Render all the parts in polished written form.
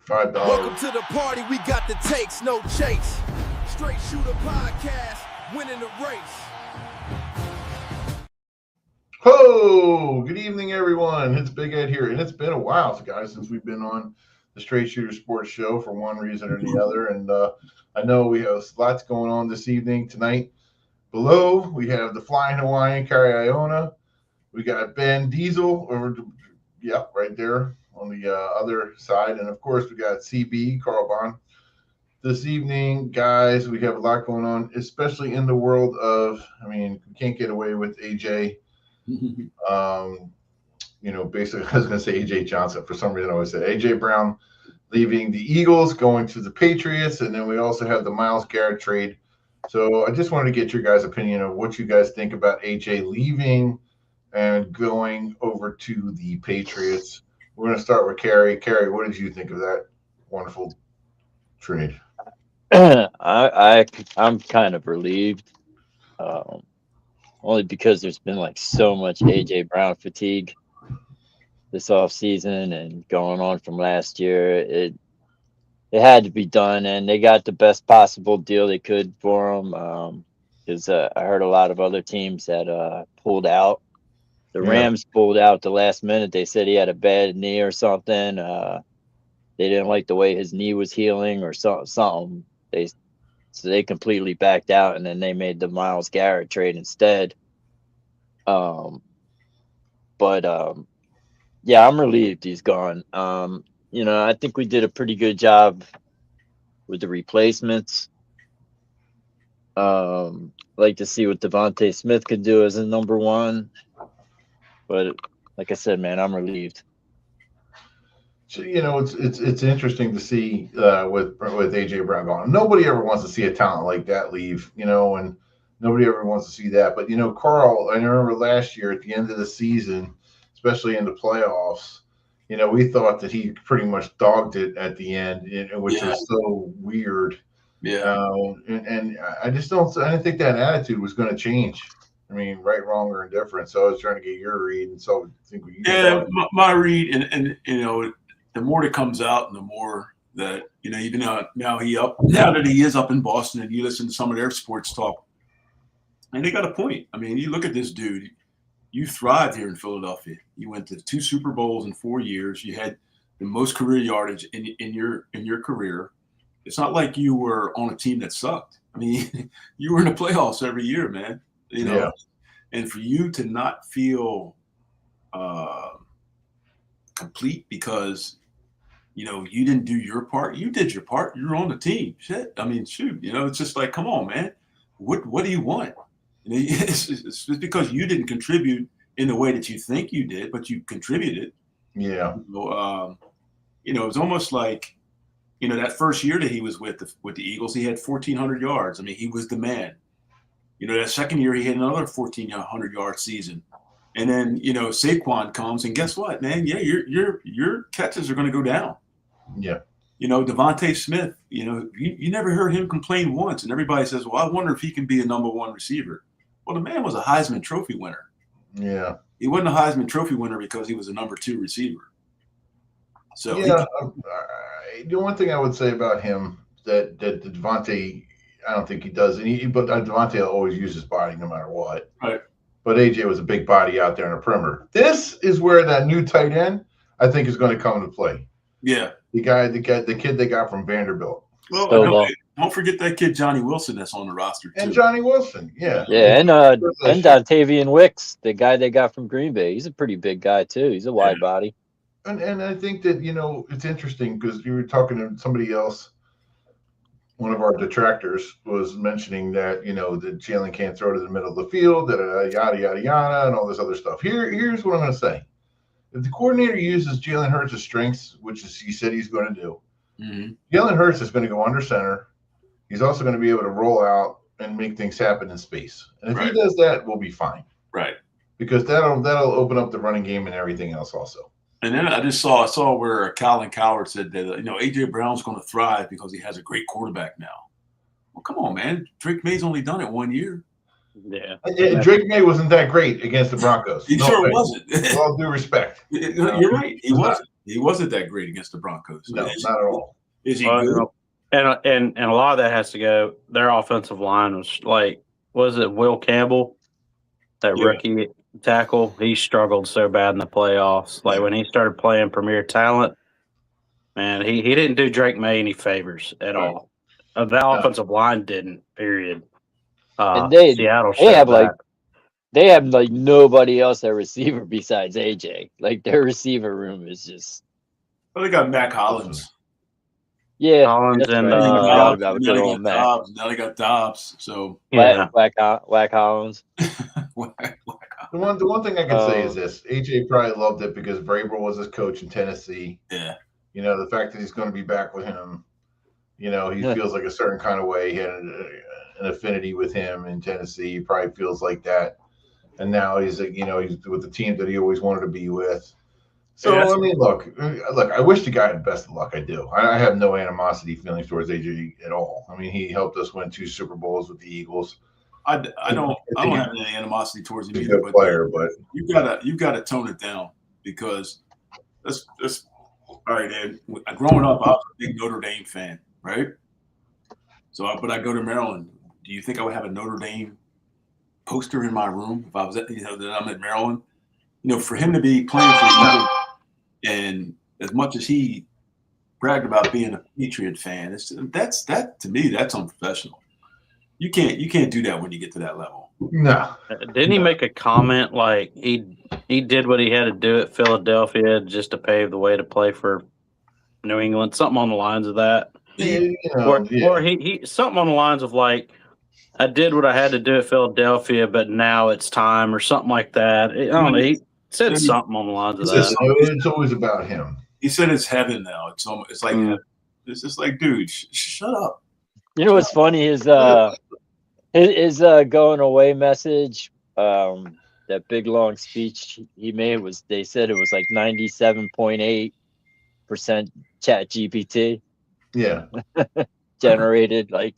$5. Welcome to the party. We got the takes, no chase. Straight Shooter Podcast, winning the race. Ho! Good evening, everyone. It's Big Ed here, and it's been a while, guys, since we've been on the Straight Shooter Sports Show for one reason or the other. And I know we have lots going on this evening. Tonight, below, we have the Flying Hawaiian, Kari Iona. We got Ben Diesel right there on the other side. And, of course, we got CB, Carl Bond. This evening, guys, we have a lot going on, especially in the world of, we can't get away with AJ. Basically, I was going to say AJ Johnson. For some reason, I always say AJ Brown leaving the Eagles, going to the Patriots, and then we also have the Myles Garrett trade. So I just wanted to get your guys' opinion of what you guys think about AJ leaving and going over to the Patriots. We're going to start with Kari. Kari, what did you think of that wonderful trade? I'm kind of relieved. Only because there's been so much AJ Brown fatigue this offseason and going on from last year. It had to be done, and they got the best possible deal they could for him. Because I heard a lot of other teams that pulled out. The Rams pulled out the last minute. They said he had a bad knee or something. They didn't like the way his knee was healing or something. So they completely backed out, and then they made the Myles Garrett trade instead. I'm relieved he's gone. I think we did a pretty good job with the replacements. Like to see what Devontae Smith could do as a number one. But like I said, man, I'm relieved. So, it's interesting to see with AJ Brown gone. Nobody ever wants to see a talent like that leave, and nobody ever wants to see that. But, Carl, I remember last year at the end of the season, especially in the playoffs, we thought that he pretty much dogged it at the end, which was so weird. Yeah. And I didn't think that attitude was going to change. Right, wrong, or indifferent. So I was trying to get your read, and so I think my read, and the more that comes out, and the more that even now that he is up in Boston, and you listen to some of their sports talk, and they got a point. You look at this dude. You thrived here in Philadelphia. You went to 2 Super Bowls in 4 years. You had the most career yardage in your career. It's not like you were on a team that sucked. You were in the playoffs every year, man. And for you to not feel complete because you didn't do your part. You did your part. You're on the team. Shit. Shoot. It's just like, come on, man. What do you want? It's because you didn't contribute in the way that you think you did, but you contributed. Yeah. It's almost like that first year that he was with the Eagles, he had 1,400 yards. He was the man. That second year he had another 1,400-yard season, and then Saquon comes, and guess what, man? Yeah, your catches are going to go down. Yeah. Devontae Smith. You never heard him complain once, and everybody says, "Well, I wonder if he can be a number one receiver." Well, the man was a Heisman Trophy winner. Yeah. He wasn't a Heisman Trophy winner because he was a number 2 receiver. So the one thing I would say about him that Devontae. I don't think he does. But Devontae will always use his body no matter what. Right. But AJ was a big body out there in the perimeter. This is where that new tight end, I think, is going to come into play. Yeah. The kid they got from Vanderbilt. Well, don't forget that kid Johnny Wilson that's on the roster too. And Johnny Wilson, yeah. Yeah, and Dontavian Wicks, the guy they got from Green Bay. He's a pretty big guy too. He's a wide body. And I think that it's interesting because you were talking to somebody else. One of our detractors was mentioning that, that Jalen can't throw to the middle of the field, yada, yada, yada, and all this other stuff. Here's what I'm going to say. If the coordinator uses Jalen Hurts' strengths, which is he said he's going to do, Jalen Hurts is going to go under center. He's also going to be able to roll out and make things happen in space. And if he does that, we'll be fine. Right. Because that'll open up the running game and everything else also. And then I saw where Colin Cowherd said that AJ Brown's going to thrive because he has a great quarterback now. Well, come on, man. Drake May's only done it 1 year. Yeah. Drake May wasn't that great against the Broncos. He sure wasn't. With all due respect. You're right. He wasn't. He wasn't that great against the Broncos. No, not at all. Is he good? And a lot of that has to go. Their offensive line was like, was it Will Campbell, that rookie tackle? He struggled so bad in the playoffs. Like when he started playing premier talent, man, he didn't do Drake May any favors at all. That offensive line didn't. Period. And Seattle. They have like nobody else at receiver besides AJ. Like their receiver room is just. Well, they got Mac Hollins. Yeah, Collins and now they got Dobbs. So Whack Hollins. The one thing I can say is this: AJ probably loved it because Vrabel was his coach in Tennessee. Yeah, you know, the fact that he's going to be back with him, you know, he feels like a certain kind of way. He had an affinity with him in Tennessee. He probably feels like that, and now he's he's with the team that he always wanted to be with. So, I mean, look, I wish the guy had best of luck. I do. I have no animosity feelings towards AJ at all. I mean, he helped us win 2 Super Bowls with the Eagles. I don't have any animosity towards him He's either. a good player, but you gotta tone it down because that's all right. Ed, growing up, I was a big Notre Dame fan, right? So, but I go to Maryland. Do you think I would have a Notre Dame poster in my room if I was that I'm at Maryland? You know, for him to be playing for Notre and as much as he bragged about being a Patriot fan, that's to me that's unprofessional. You can't do that when you get to that level. no. Didn't he make a comment like he did what he had to do at Philadelphia just to pave the way to play for New England? Something on the lines of that. Or he something on the lines of like, I did what I had to do at Philadelphia, but now it's time, or something like that. I don't know. He said something on the lines of that. It's always about him. He said it's heaven now. It's like it's just like, dude, shut up. You know what's funny is his going away message. That big long speech he made they said it was like 97.8% Chat GPT. Yeah. Generated. Like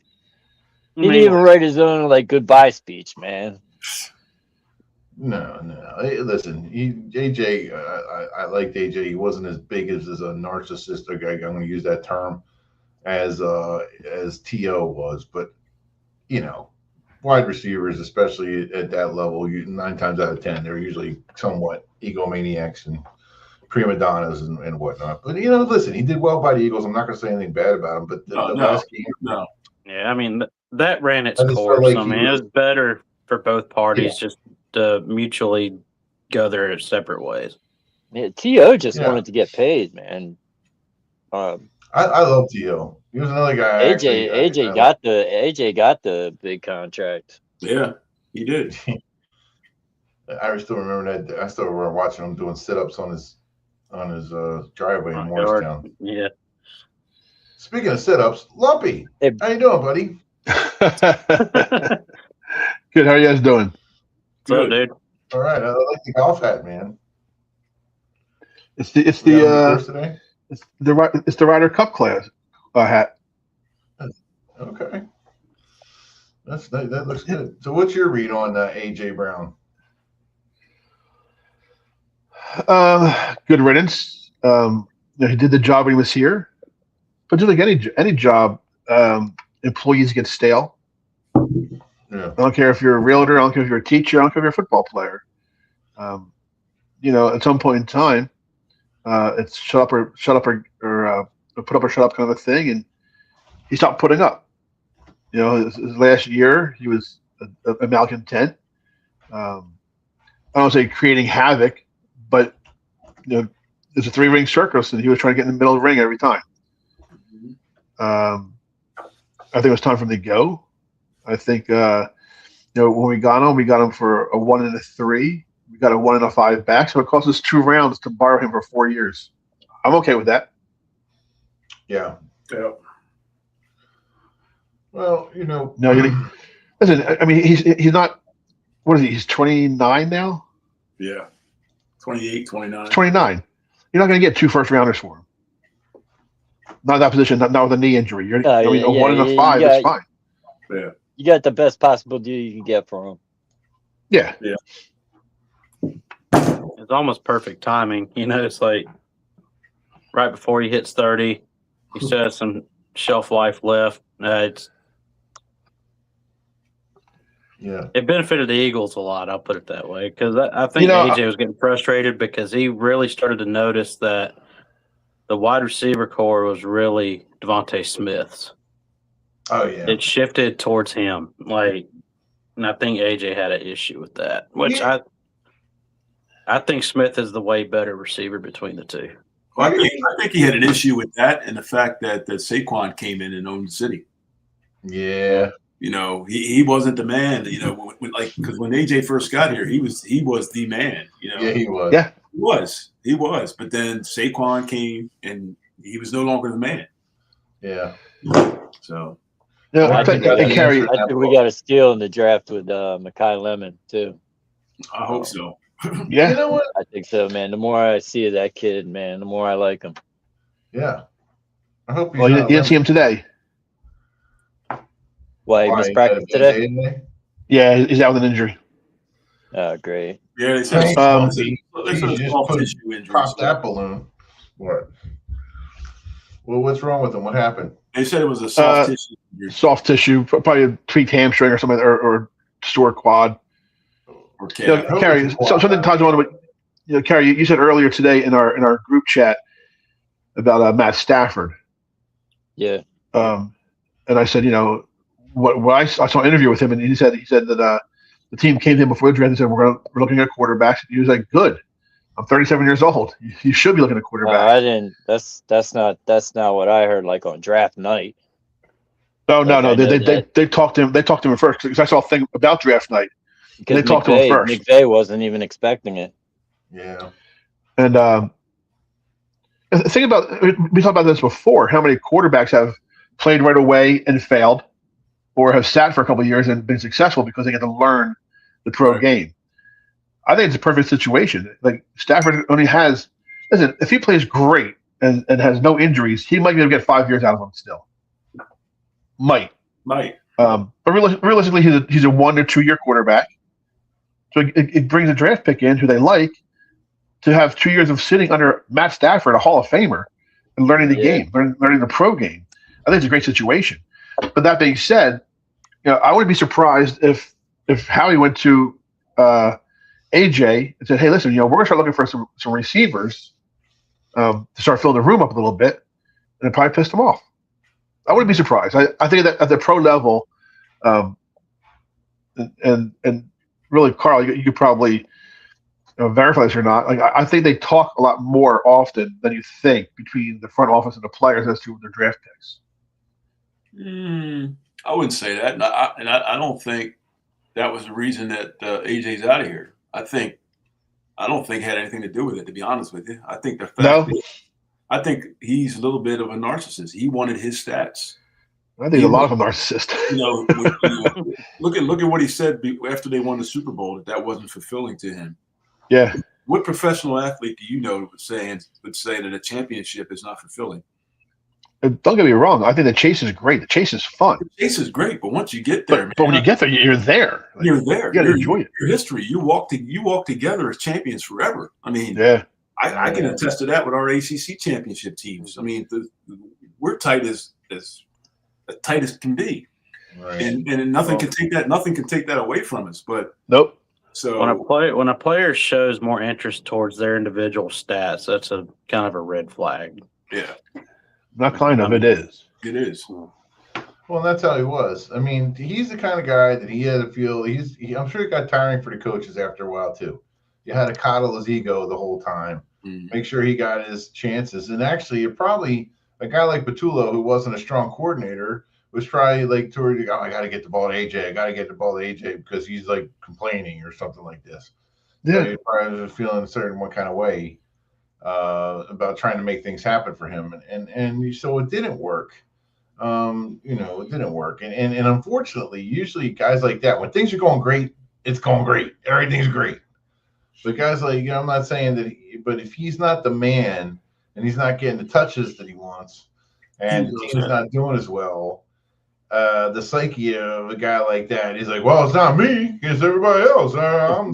he didn't even write his own like goodbye speech, man. No. Hey, listen, AJ, I liked AJ. He wasn't as big as a narcissist. I'm going to use that term as T.O. was, but you know, wide receivers, especially at that level, 9 times out of 10, they're usually somewhat egomaniacs and prima donnas and whatnot. But you know, listen, he did well by the Eagles. I'm not going to say anything bad about him. But the last game, yeah, I mean that ran its course. Like I mean, it was better for both parties just to mutually go their separate ways. Yeah, T.O. just wanted to get paid, man. I love T.O. He was another guy. AJ got the big contract. Yeah, he did. I still remember that. I still remember watching him doing sit-ups on his driveway in Morristown. Yeah. Speaking of sit-ups, Lumpy, how you doing, buddy? Good. How are you guys doing? Good, dude. All right. I like the golf hat, man. It's the Ryder Cup class hat. Okay. That looks good. So, what's your read on AJ Brown? Good riddance. He did the job when he was here, but just like any job, employees get stale. Yeah. I don't care if you're a realtor. I don't care if you're a teacher. I don't care if you're a football player. At some point in time, it's shut up or put up or shut up kind of a thing, and he stopped putting up. His last year he was a malcontent. I don't say creating havoc, but there's a 3-ring circus, and he was trying to get in the middle of the ring every time. I think it was time for him to go. I think when we got him for a 1 and a 3. We got a 1 and a 5 back, so it cost us 2 rounds to borrow him for 4 years. I'm okay with that. Yeah. Well, No, listen. I mean, he's not. What is he? He's 29 now. Yeah, 28, 29. 29. You're not going to get 2 first-rounders for him. Not in that position. Not with a knee injury. A 1 and a 5 is fine. Yeah. You got the best possible deal you can get for him. Yeah. It's almost perfect timing. It's like right before he hits 30. He still has some shelf life left. It benefited the Eagles a lot. I'll put it that way, because I think AJ was getting frustrated because he really started to notice that the wide receiver core was really Devontae Smith's. Oh yeah, it shifted towards him. And I think AJ had an issue with that, which I think Smith is the way better receiver between the two. Well, I think he had an issue with that and the fact that Saquon came in and owned the city. Yeah. He wasn't the man. Because when AJ first got here, he was the man. Yeah, he was. Yeah, he was. But then Saquon came, and he was no longer the man. Yeah. So. I think we got a steal in the draft with Mekhi Lemon too. I hope so. Yeah. You know what? I think so, man. The more I see of that kid, man, the more I like him. Yeah. I hope you didn't see him today. Why he missed practice today? Yeah, he's out with an injury. Oh, great. Yeah, they said soft tissue injury. Pop that balloon. What? Well, what's wrong with him? What happened? They said it was a soft tissue injury. Soft tissue, probably a tweaked hamstring or something, or sore quad. Or Carrie, something ties on with Carrie. You said earlier today in our group chat about Matt Stafford. Yeah. And I said, what I saw an interview with him, and he said that the team came to him before the draft and said we're looking at quarterbacks. And he was like, "Good, I'm 37 years old. You should be looking at quarterbacks." I didn't. That's not what I heard. Like on draft night. No. They talked to him. They talked to him first because I saw a thing about draft night. Because they talked to him first. McVay wasn't even expecting it. Yeah. And the thing about we talked about this before. How many quarterbacks have played right away and failed, or have sat for a couple of years and been successful because they get to learn the pro game? I think it's a perfect situation. Like Stafford only has, if he plays great and has no injuries, he might be able to get 5 years out of him still. Might. But realistically, he's a 1 or 2 year quarterback. So it brings a draft pick in who they like to have 2 years of sitting under Matt Stafford, a Hall of Famer, and learning the game, learning the pro game. I think it's a great situation. But that being said, I wouldn't be surprised if Howie went to AJ and said, "Hey, listen, we're going to start looking for some receivers to start filling the room up a little bit," and it probably pissed him off. I wouldn't be surprised. I think that at the pro level, and really, Carl, you could probably verify this or not. Like I think they talk a lot more often than you think between the front office and the players as to their draft picks. I wouldn't say that, and I don't think that was the reason that AJ's out of here. I don't think it had anything to do with it. To be honest with you, I think I think he's a little bit of a narcissist. He wanted his stats. I think a lot of them are narcissists. Look at what he said after they won the Super Bowl. That wasn't fulfilling to him. Yeah. What professional athlete do you know would say that a championship is not fulfilling? Don't get me wrong. I think the chase is great. The chase is fun. The chase is great, but once you get there, but when you get there, you're there. You're there. You got to enjoy it. Your history. You walk together as champions forever. I mean, yeah. I can attest to that with our ACC championship teams. I mean, we're tight as tight as can be, right. and nothing can take that. Nothing can take that away from us. But nope. So when a player shows more interest towards their individual stats, that's a kind of a red flag. Yeah. Not kind of. It is. It is. Well, that's how he was. I mean, he's the kind of guy that he had to feel. I'm sure it got tiring for the coaches after a while too. You had to coddle his ego the whole time, make sure he got his chances. And actually, probably a guy like Patullo, who wasn't a strong coordinator, was probably like toward, I got to get the ball to AJ. I got to get the ball to AJ because he's like complaining or something like this. Yeah, so he probably was feeling a certain one kind of way about trying to make things happen for him, and so it didn't work. It didn't work, and unfortunately, usually guys like that, when things are going great, it's going great, everything's great. But guys like, I'm not saying that, but if he's not the man and he's not getting the touches that he wants, and the team's not doing as well, the psyche of a guy like that. He's like, well, it's not me, it's everybody else. I'm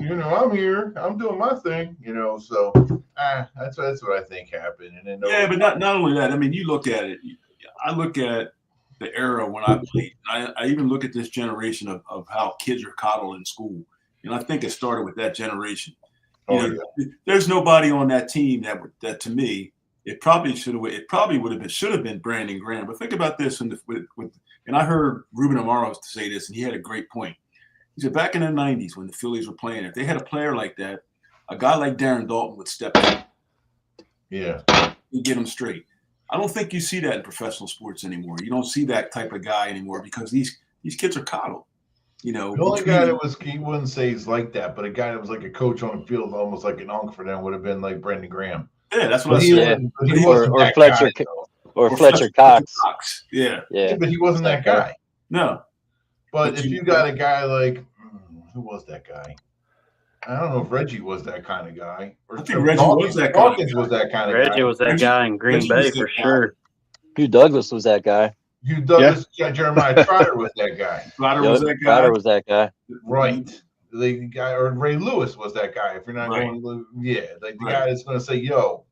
here, I'm doing my thing, So that's what I think happened. And then but not only that. I mean, you look at it. I look at the era when I played. I even look at this generation of how kids are coddled in school. I think it started with that generation. There's nobody on that team that to me, it probably should have been Brandon Graham. But think about this, and I heard Ruben Amaro say this, and he had a great point. He said back in the 90s when the Phillies were playing, if they had a player like that, a guy like Darren Dalton would step in. Yeah. And get him straight. I don't think you see that in professional sports anymore. You don't see that type of guy anymore because these kids are coddled. The only guy that he wouldn't say he's like that, but a guy that was like a coach on the field, almost like an uncle for them, would have been like Brendan Graham. Yeah, that's what I said. Or Fletcher guy, or Fletcher Cox. Yeah, but he wasn't that guy. No. But if you got a guy like who was that guy? I don't know if Reggie was that kind of guy. I think Reggie was that guy. Dawkins was that kind of guy. Reggie was that guy in Green Bay for sure. Hugh Douglas was that guy. Hugh Douglas, Jeremiah Trotter was that guy. Trotter was that guy. Right. The guy, or Ray Lewis was that guy. If you're not going, the guy that's going to say, "Yo,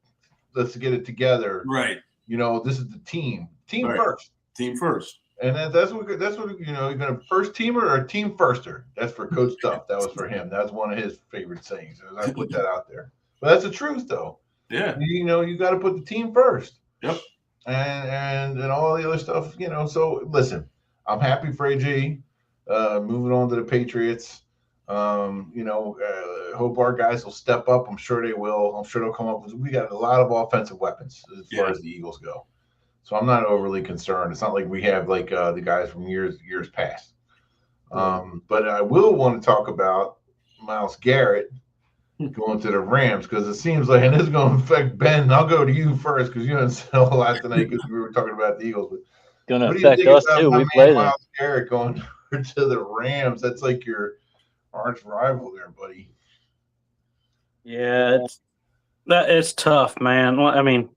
let's get it together." Right. This is the team first. Team first. And that's what you're gonna first teamer or a team firster. That's for Coach Duff. That was for him. That's one of his favorite sayings. I put that out there. But that's the truth, though. Yeah. You got to put the team first. Yep. And all the other stuff. So listen, I'm happy for AJ. Moving on to the Patriots. Hope our guys will step up. I'm sure they will. I'm sure they'll come up with. We got a lot of offensive weapons as far as the Eagles go. So I'm not overly concerned. It's not like we have like the guys from years past. But I will want to talk about Myles Garrett going to the Rams because it seems like, and this is going to affect Ben. I'll go to you first because you haven't said a lot tonight because we were talking about the Eagles. But going to affect us too. We play them. Myles Garrett going to the Rams. That's like your arch rival there, buddy. Yeah, it's tough, man. I mean,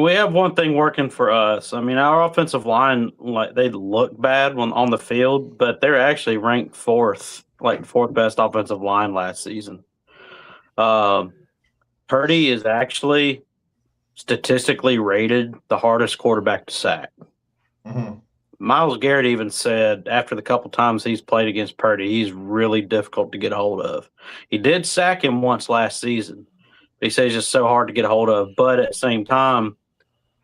we have one thing working for us. I mean, our offensive line, they look bad on the field, but they're actually ranked fourth best offensive line last season. Purdy is actually statistically rated the hardest quarterback to sack. Mm-hmm. Myles Garrett even said after the couple times he's played against Purdy, he's really difficult to get a hold of. He did sack him once last season. He says he's just so hard to get a hold of. But at the same time,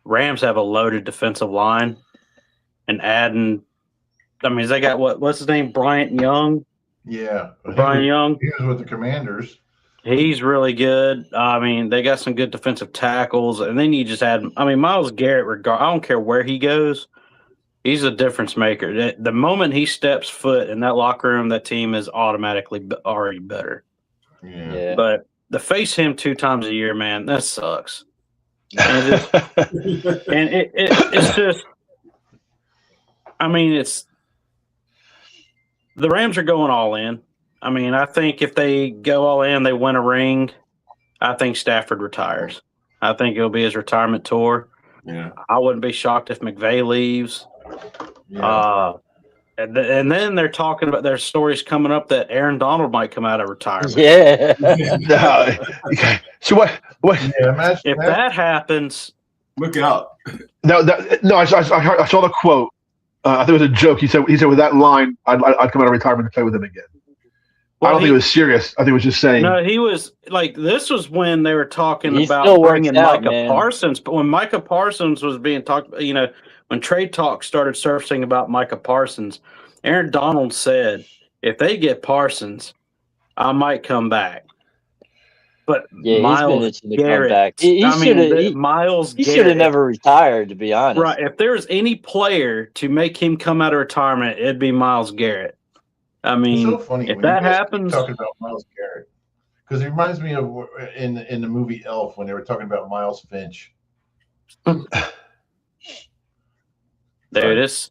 Rams have a loaded defensive line. And they got what's his name? Bryant Young? Yeah. Brian Young. He was with the Commanders. He's really good. They got some good defensive tackles. And then you just add Myles Garrett, I don't care where he goes, he's a difference maker. The moment he steps foot in that locker room, that team is automatically already better. But to face him 2 times a year, man, that sucks. And it's just, the Rams are going all in. I think if they go all in, they win a ring, I think Stafford retires. I think it'll be his retirement tour. Yeah. I wouldn't be shocked if McVay leaves. Yeah. And then they're talking about their stories coming up that Aaron Donald might come out of retirement. Yeah. So what? Yeah, if that happens, look out. No. I saw the quote. I think it was a joke. He said with that line, I'd come out of retirement to play with him again. I don't think it was serious. I think it was just saying. No, he was this was when they were talking about bringing Micah Parsons. But when Micah Parsons was being talked, when trade talk started surfacing about Micah Parsons, Aaron Donald said, if they get Parsons, I might come back. But Myles Garrett, he should have never retired, to be honest. Right. If there's any player to make him come out of retirement, it'd be Myles Garrett. It's so funny if that happens, talking about Myles Garrett, because it reminds me of in the movie Elf when they were talking about Miles Finch. Dude, it's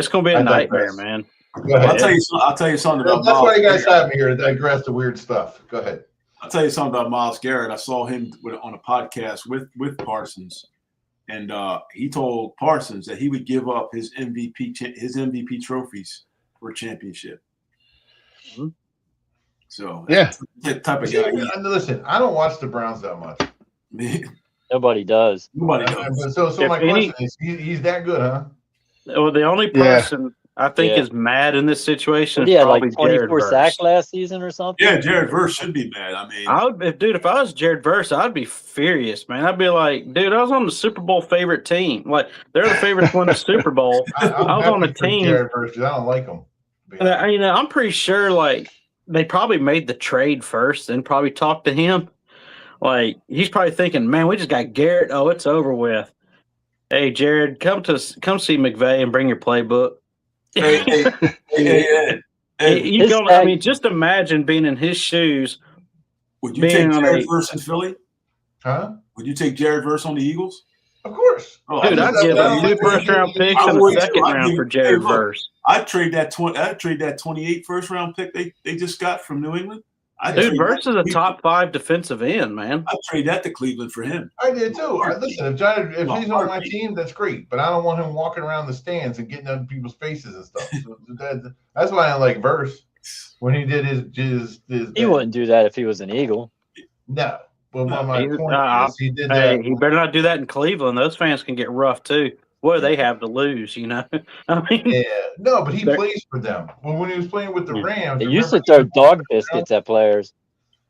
going to be a nightmare, man. Go ahead. I'll tell you something about. That's why you guys have me here to digress to weird stuff. Go ahead. I'll tell you something about Myles Garrett. I saw him on a podcast with Parsons, and he told Parsons that he would give up his MVP trophies for a championship. Mm-hmm. So yeah, that type of guy. Listen, I don't watch the Browns that much. Nobody does. Nobody does. So my question is, he's that good, huh? Well, the only person I think is mad in this situation is probably like 24 Jared Verse. sacks last season or something. Yeah, Jared Verse should be mad. I mean, if I was Jared Verse, I'd be furious, man. I'd be like, dude, I was on the Super Bowl favorite team. Like, they're the favorites to win the Super Bowl. I was on the team. Jared Verse, I don't like him. I'm pretty sure, like, they probably made the trade first and probably talked to him. Like, he's probably thinking, man, we just got Garrett. Oh, it's over with. Hey, Jared, come see McVay and bring your playbook. Just imagine being in his shoes. Would you take Jared Verse in Philly? Huh? Would you take Jared Verse on the Eagles? Of course. Dude, I'd give up 2 first-round picks and a second-round for Jared Verse. I'd trade that 28 first-round pick they just got from New England. Verse is a top 5 defensive end, man. I'd trade that to Cleveland for him. I did too. Listen, if he's on my team, that's great. But I don't want him walking around the stands and getting up people's faces and stuff. So that's why I like Verse when he did his he wouldn't do that if he was an Eagle. No. But my point is he did that. He better not do that in Cleveland. Those fans can get rough too. What do they have to lose, I mean, yeah, no, but he plays for them. Well, when he was playing with the Rams, they used to throw dog biscuits at players.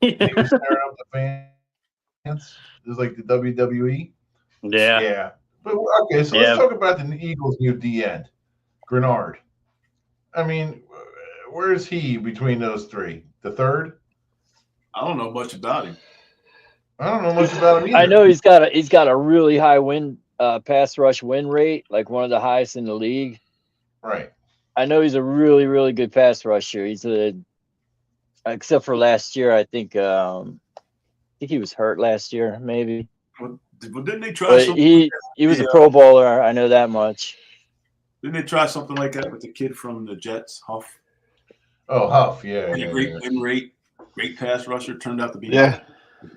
He was staring up the fans. It was like the WWE. Yeah. But okay, so let's talk about the Eagles' new D end, Grenard. I mean, where's he between those three? The third? I don't know much about him. I don't know much about him either. I know he's got a really high pass rush win rate, like one of the highest in the league. Right. I know he's a really, really good pass rusher. He's except for last year, I think he was hurt last year, maybe. Well, didn't they try something? He was a Pro Bowler. I know that much. Didn't they try something like that with the kid from the Jets, Huff? Oh, Huff, yeah. Great win rate, great pass rusher. Turned out to be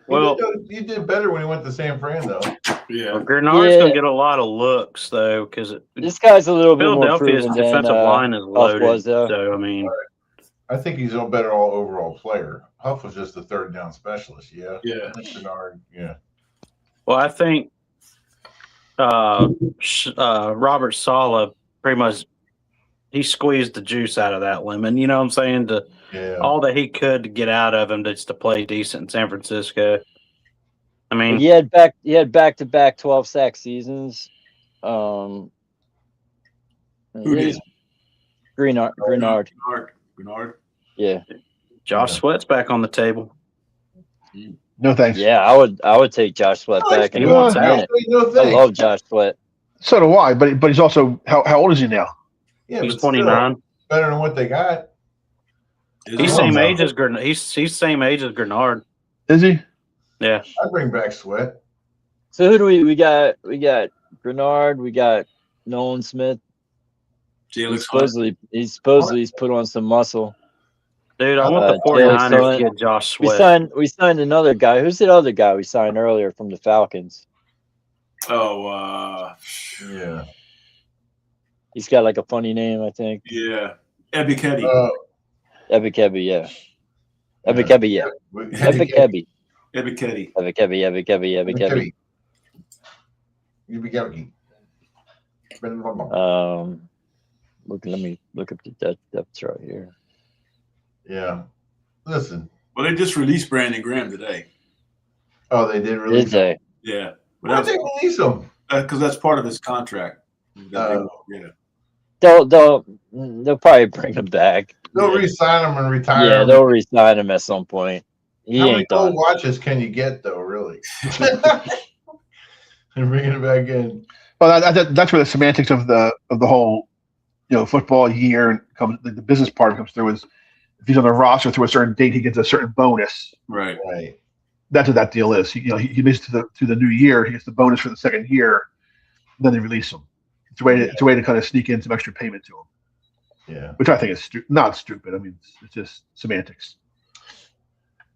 Well, he did better when he went to San Fran, though. Yeah, Grenard's gonna get a lot of looks though, because this guy's a little bit more Philadelphia's proven defensive than, line is loaded. So I mean, I think he's a better overall player. Huff was just the third down specialist. Yeah. Yeah. Grenard. Yeah. Well, I think Robert Saleh pretty much he squeezed the juice out of that lemon. You know what I'm saying? All that he could to get out of him just to play decent in San Francisco. I mean, he had back-to-back 12-sack seasons. Who did? Grenard. Yeah. Josh Sweat's back on the table. No thanks. Yeah, I would take Josh Sweat back. And No, I love Josh Sweat. So do I. But he's also how old is he now? Yeah, he's 29. Better than what they got. He's same age as Grenard. He's same age as Grenard. Is he? Yeah. I'd bring back Sweat. So who do we got? We got Grenard. We got Nolan Smith. He's supposedly put on some muscle. Dude, I want the 49ers to get Josh Sweat. We signed another guy. Who's the other guy we signed earlier from the Falcons? Yeah. He's got like a funny name, I think. Yeah. Ebiketie. Ebiketie, yeah. Ebiketie, yeah. Ebiketie. Ebiketie. Let me look up the depth chart here. Yeah. Listen. Well, they just released Brandon Graham today. Oh, they did release him? Yeah. Why'd they release him? Because that's part of his contract. They'll probably bring him back. They'll re-sign him and retire him. Yeah, they'll re-sign him at some point. How many gold watches can you get, though, really? And bringing it back in. Well, that's where the semantics of the whole, football year comes. The business part comes through. Is if he's on the roster through a certain date, he gets a certain bonus. Right. That's what that deal is. He makes it to the new year. He gets the bonus for the second year. Then they release him. It's a way to kind of sneak in some extra payment to him. Yeah. Which I think is not stupid. I mean, it's just semantics.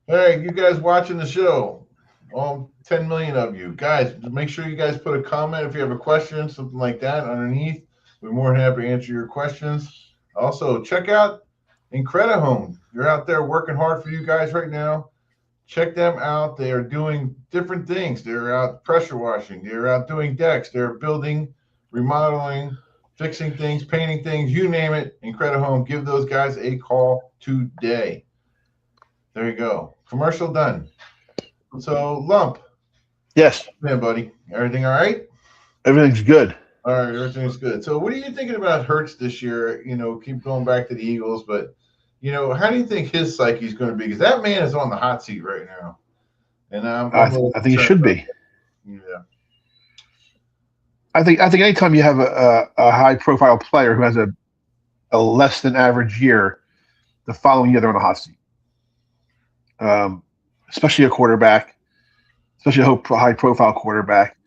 All right, you guys watching the show, all 10 million of you guys. Make sure you guys put a comment if you have a question, something like that, underneath. We're more than happy to answer your questions. Also, check out Incredihome. You're out there working hard for you guys right now. Check them out. They are doing different things. They're out pressure washing. They're out doing decks. They're building, remodeling, fixing things, painting things, you name it. Incredihome. Give those guys a call today. There you go. Commercial done. So, Lump. Yes. Man, buddy. Everything all right? Everything's good. All right, everything's good. So, what are you thinking about Hurts this year? Keep going back to the Eagles, but how do you think his psyche is going to be? Because that man is on the hot seat right now, and I think he should be. Yeah. I think anytime you have a high-profile player who has a less than average year, the following year they're on the hot seat. Especially a quarterback, especially a high-profile quarterback.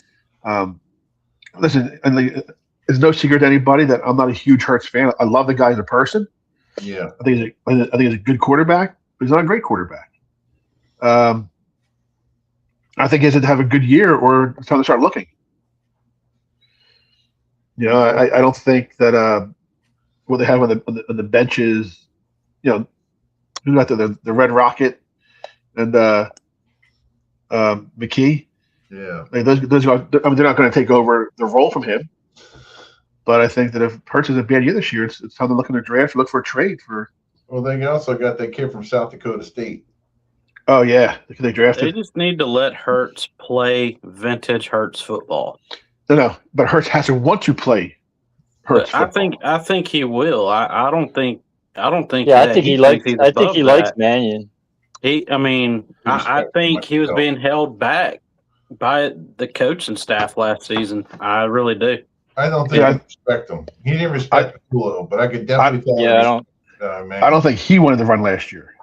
Listen, it's no secret to anybody that I'm not a huge Hurts fan. I love the guy as a person. Yeah, I think he's a good quarterback, but he's not a great quarterback. I think he has to have a good year, or it's time to start looking. I don't think that what they have on the benches, who got the Red Rocket and McKee. Yeah, those guys. They're not going to take over the role from him. But I think that if Hurts has a bad year this year, it's time to look in the draft, look for a trade for. Well, they also got that kid from South Dakota State. Oh yeah, they drafted. They just need to let Hurts play vintage Hurts football. No, but Hurts has to want to play Hurts football. I think he will. I don't think. Yeah, I think he likes. I think he likes Mannion. I think he was being held back by the coaching staff last season. I really do. I don't think he respect him. He didn't respect Patullo, but I could definitely tell. Yeah, I don't think he wanted to run last year.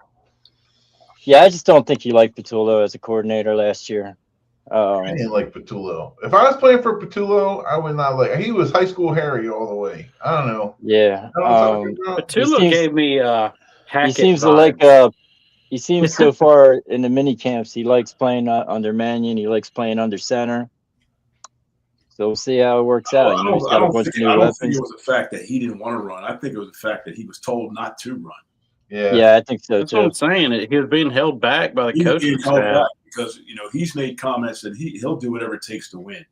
Yeah, I just don't think he liked Patullo as a coordinator last year. I didn't like Patullo. If I was playing for Patullo, I would not like. He was high school Harry all the way. I don't know. Yeah, Patullo gave me Hackett. He seems to like. He seems so far in the mini camps. He likes playing under Mannion. He likes playing under center. So we'll see how it works out. I don't think it was the fact that he didn't want to run. I think it was the fact that he was told not to run. Yeah, I think so That's too. what I'm saying. He was being held back by the coaching staff because he's made comments that he'll do whatever it takes to win.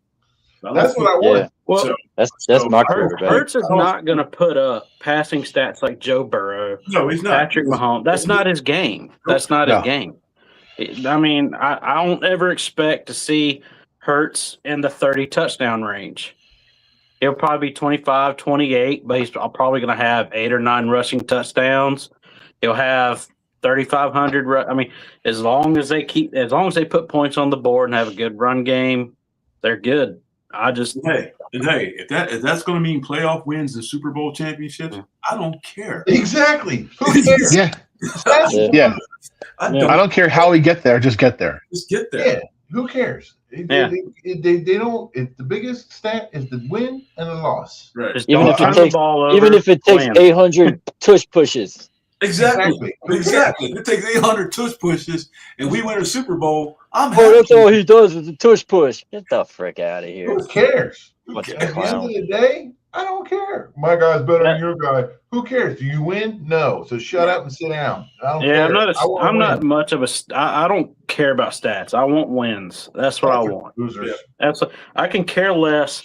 So that's what I want. Yeah. Well, that's my quarterback. Hurts is not going to put up passing stats like Joe Burrow. No, he's not. Patrick Mahomes. That's not his game. That's not his game. I don't ever expect to see Hurts in the 30 touchdown range. He'll probably be 25, 28, but he's probably going to have 8 or 9 rushing touchdowns. He'll have 3,500. As long as they put points on the board and have a good run game, they're good. Hey, if that's going to mean playoff wins and Super Bowl championships, I don't care. Exactly. Who cares? Yeah. I don't care how we get there. Just get there. Just get there. Yeah. Who cares? They don't. The biggest stat is the win and the loss. Right. Even if it takes 800 tush pushes. Exactly. It takes 800 tush pushes, and we win a Super Bowl. That's all he does is a tush push. Get the frick out of here. Who cares? What's At the end of the day, I don't care. My guy's better than your guy. Who cares? Do you win? No. So shut up and sit down. I don't care. I'm not much of a. I don't care about stats. I want wins. That's what I want. Losers. I can care less.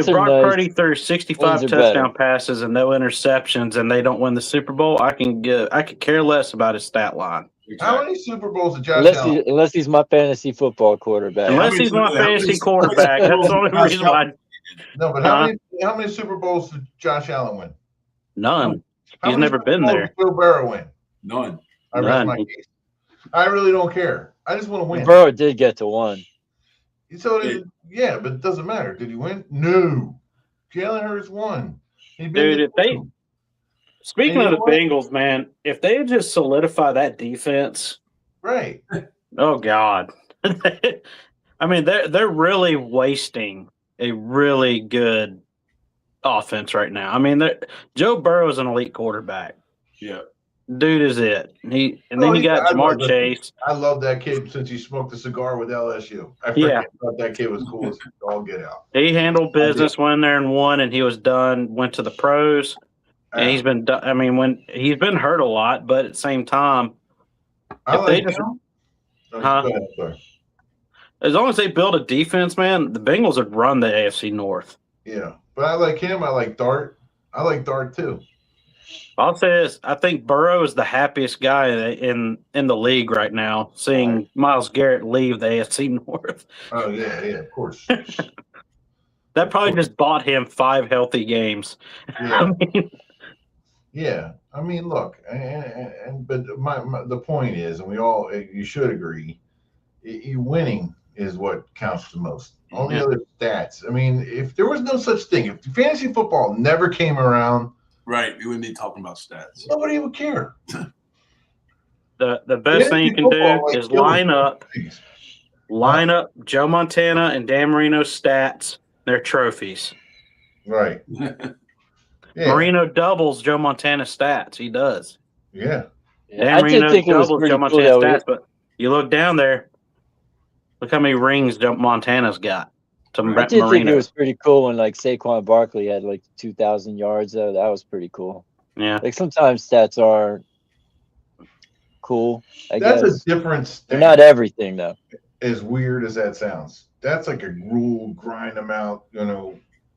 Brock Purdy threw 65 touchdown passes and no interceptions, and they don't win the Super Bowl. I could care less about his stat line. How many Super Bowls did Josh Allen? Unless he's my fantasy football quarterback. Unless he's my fantasy quarterback. That's the only reason why. No, but how many Super Bowls did Josh Allen win? None. He's never been there. Did Joe Burrow win? None. I rest my case. I really don't care. I just want to win. Burrow did get to 1. So but it doesn't matter. Did he win? No. Jalen Hurts won. Speaking of the Bengals, man, if they just solidify that defense, right? Oh God, they're really wasting a really good offense right now. Joe Burrow is an elite quarterback. Yeah, dude is it. Then you got Jamar Chase. I love that kid since he smoked a cigar with LSU. I thought that kid was cool as all get out. He handled business, went there and won, and he was done. Went to the pros, and he's been. When he's been hurt a lot, but at the same time, as long as they build a defense, man, the Bengals would run the AFC North. Yeah, but I like him. I like Dart. I like Dart too. I'll say this: I think Burrow is the happiest guy in the league right now, seeing Myles Garrett leave the AFC North. Oh yeah, of course. That probably just bought him 5 healthy games. Yeah. I mean, look, but the point is, and you should agree, winning is what counts the most. All the other stats. I mean, if there was no such thing, if fantasy football never came around. Right, we wouldn't be talking about stats. Nobody would care. The best thing you can do is line up Joe Montana and Dan Marino's stats, their trophies. Right. Marino doubles Joe Montana's stats. He does. Yeah. Dan Marino doubles Joe Montana's stats, but you look down there, look how many rings Joe Montana's got. I did think it was pretty cool when Saquon Barkley had 2,000 yards though. That was pretty cool. Yeah. Sometimes stats are cool. That's a different stat. They're not everything though. As weird as that sounds. That's like a rule grind them out,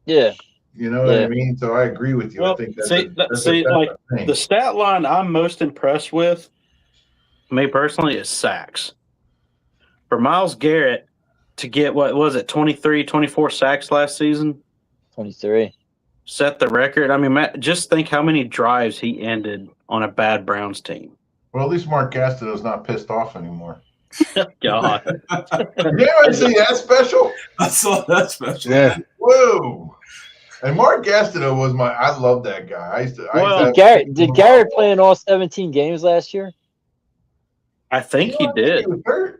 Yeah. You know what I mean? So I agree with you. Well, I think that's the stat line I'm most impressed with, me personally, is sacks. For Myles Garrett to get, 23, 24 sacks last season? 23. Set the record. I mean, Matt, just think how many drives he ended on a bad Browns team. Well, at least Mark Gastineau's not pissed off anymore. God. You ever see that special? I saw that special. Yeah. Whoa. And Mark Gastineau I love that guy. Did Garrett play in all 17 games last year? I think he did. He was hurt.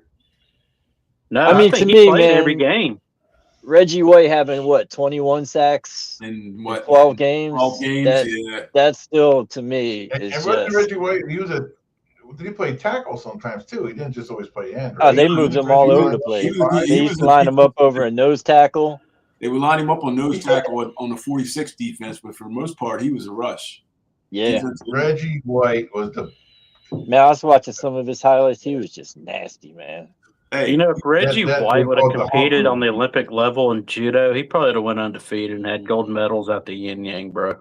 No, I mean, to me, man, every game. Reggie White having 21 sacks in 12 games? 12 games, That's still, to me, and Reggie White, did he play tackle sometimes too? He didn't just always play end. Right? Oh, they moved him all over the place. They used to line him up over a nose tackle. They would line him up on nose tackle on the 46 defense, but for the most part, he was a rush. Yeah. Reggie White was the man. I was watching some of his highlights. He was just nasty, man. Hey, if Reggie White would have competed on the Olympic level in judo, he probably would have went undefeated and had gold medals at the yin yang, bro.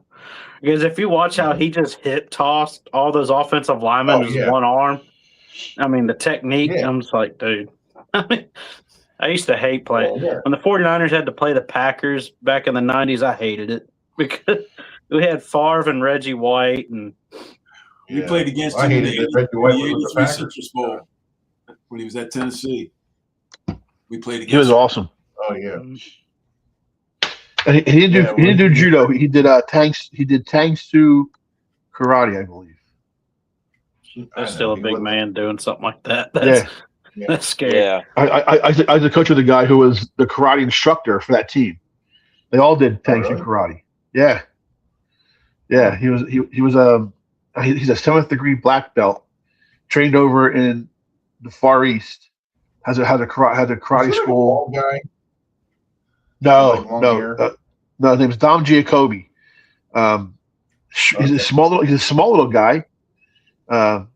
Because if you watch how he just hip tossed all those offensive linemen with one arm, I mean, the technique, I'm just like, dude. I used to hate playing. When the 49ers had to play the Packers back in the 90s, I hated it because we had Favre and Reggie White. And we played against him in the 83 Citrus Bowl when he was at Tennessee. We played against him. He was awesome. Oh, yeah. And he didn't do judo. He did tanks. He did Tangsu karate, I believe. That's still a big man doing something like that. That's scary. Yeah. I was a coach with a guy who was the karate instructor for that team. They all did Tangsu karate. Yeah. Yeah. He's a 7th degree black belt, trained over in the Far East. Has a karate school. Guy? No. His name is Dom Giacobbe. He's a small little guy. But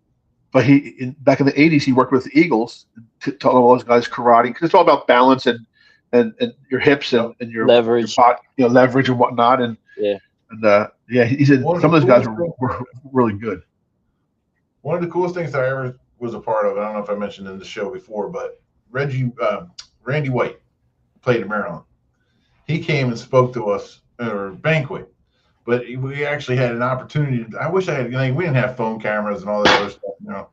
back in the 80s, he worked with the Eagles, taught all those guys karate because it's all about balance and your hips and your leverage, your body, leverage and whatnot. And he said some of those guys were really good. One of the coolest things that I ever was a part of, I don't know if I mentioned in the show before, but Randy White played in Maryland. He came and spoke to us at a banquet. But we actually had an opportunity. I wish I had. We didn't have phone cameras and all that other stuff,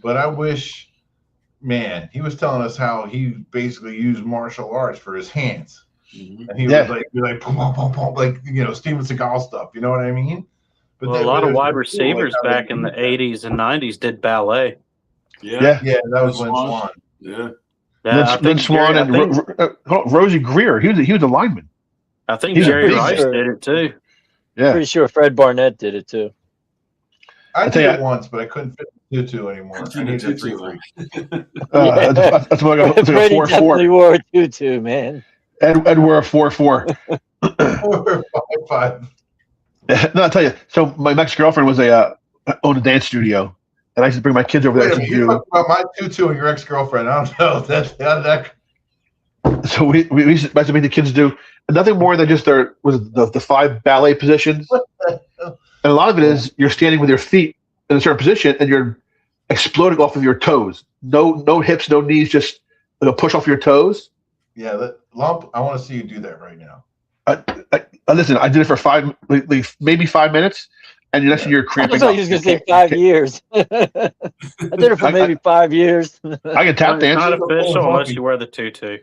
But I wish, man, he was telling us how he basically used martial arts for his hands, and he was like, boom, boom, boom, boom, like Steven Seagal stuff. You know what I mean? But a lot of wide receivers back in the 80s and 90s did ballet. Yeah, that was Lynn Swan. Yeah. Lynn Swan and Rosie Greer. He was a lineman. I think Jerry Rice did it too. Yeah. Pretty sure Fred Barnett did it too. I did it once, but I couldn't fit the tutu anymore. I need a 3-3. That's what I got. It's like a 4-4. Definitely wore a tutu, man. Ed wore a 4-4. 5-5. No, I'll tell you. So my ex-girlfriend was owned a dance studio, and I used to bring my kids over there to you talk about my tutu and your ex-girlfriend. I don't know. That. So we used to make the kids do nothing more than just the 5 ballet positions, and a lot of it is you're standing with your feet in a certain position and you're exploding off of your toes. No hips, no knees, just push off your toes. Yeah, Lump. I want to see you do that right now. Listen, I did it for maybe 5 minutes, and the next thing you're cramping. I thought you was gonna say 5 years. I did it for maybe 5 years. I can tap dance. Not official unless you wear the tutu.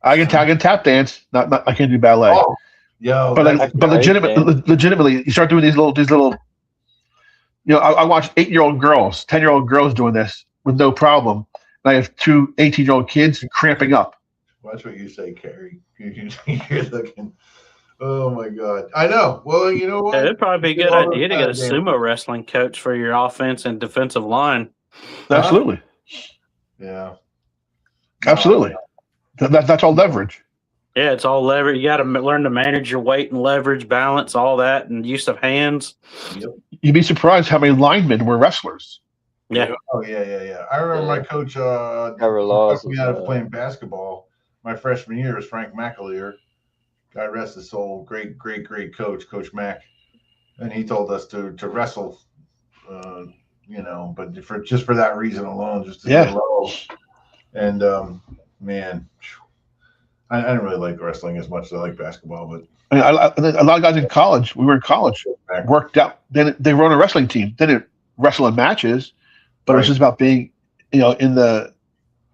I can tap dance. Not I can't do ballet. Oh, yo, but legitimately, you start doing these little. I watch 8-year-old girls, 10-year-old girls doing this with no problem, and I have 2 18-year-old kids cramping up. Watch what you say, Carrie. You're looking. Oh my God! I know. Well, you know what? It'd probably be a good idea to get a sumo wrestling coach for your offense and defensive line. Absolutely. Yeah. Absolutely. That's all leverage. Yeah, it's all leverage. You got to learn to manage your weight and leverage, balance, all that, and use of hands. Yep. You'd be surprised how many linemen were wrestlers. Yeah. Oh yeah. I remember my coach Laws taught me out of playing basketball. My freshman year was Frank McAleer. God rest his soul. Great coach, Coach Mack. And he told us to wrestle, but for that reason alone, just to get low. And man, I didn't really like wrestling as much as I like basketball, but a lot of guys in college, we were in college, worked out. Then they were on a wrestling team. They didn't wrestle in matches, but it was just about being, in the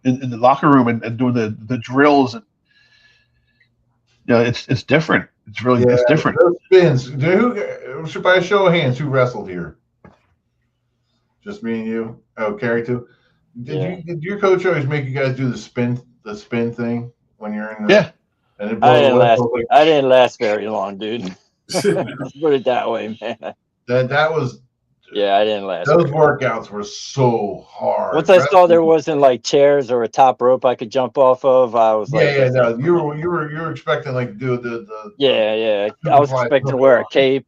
locker room and doing the drills. And it's different. It's really it's different. Those spins. By a show of hands, who wrestled here? Just me and you. Oh, Carrie too. Did your coach always make you guys do the spin thing when you're in the And it I didn't last very long, dude. Let's put it that way, man. That was I didn't last. Those workouts were so hard. Once I saw there wasn't like chairs or a top rope I could jump off of, I was no, you were expecting like do the I was expecting to wear a cape.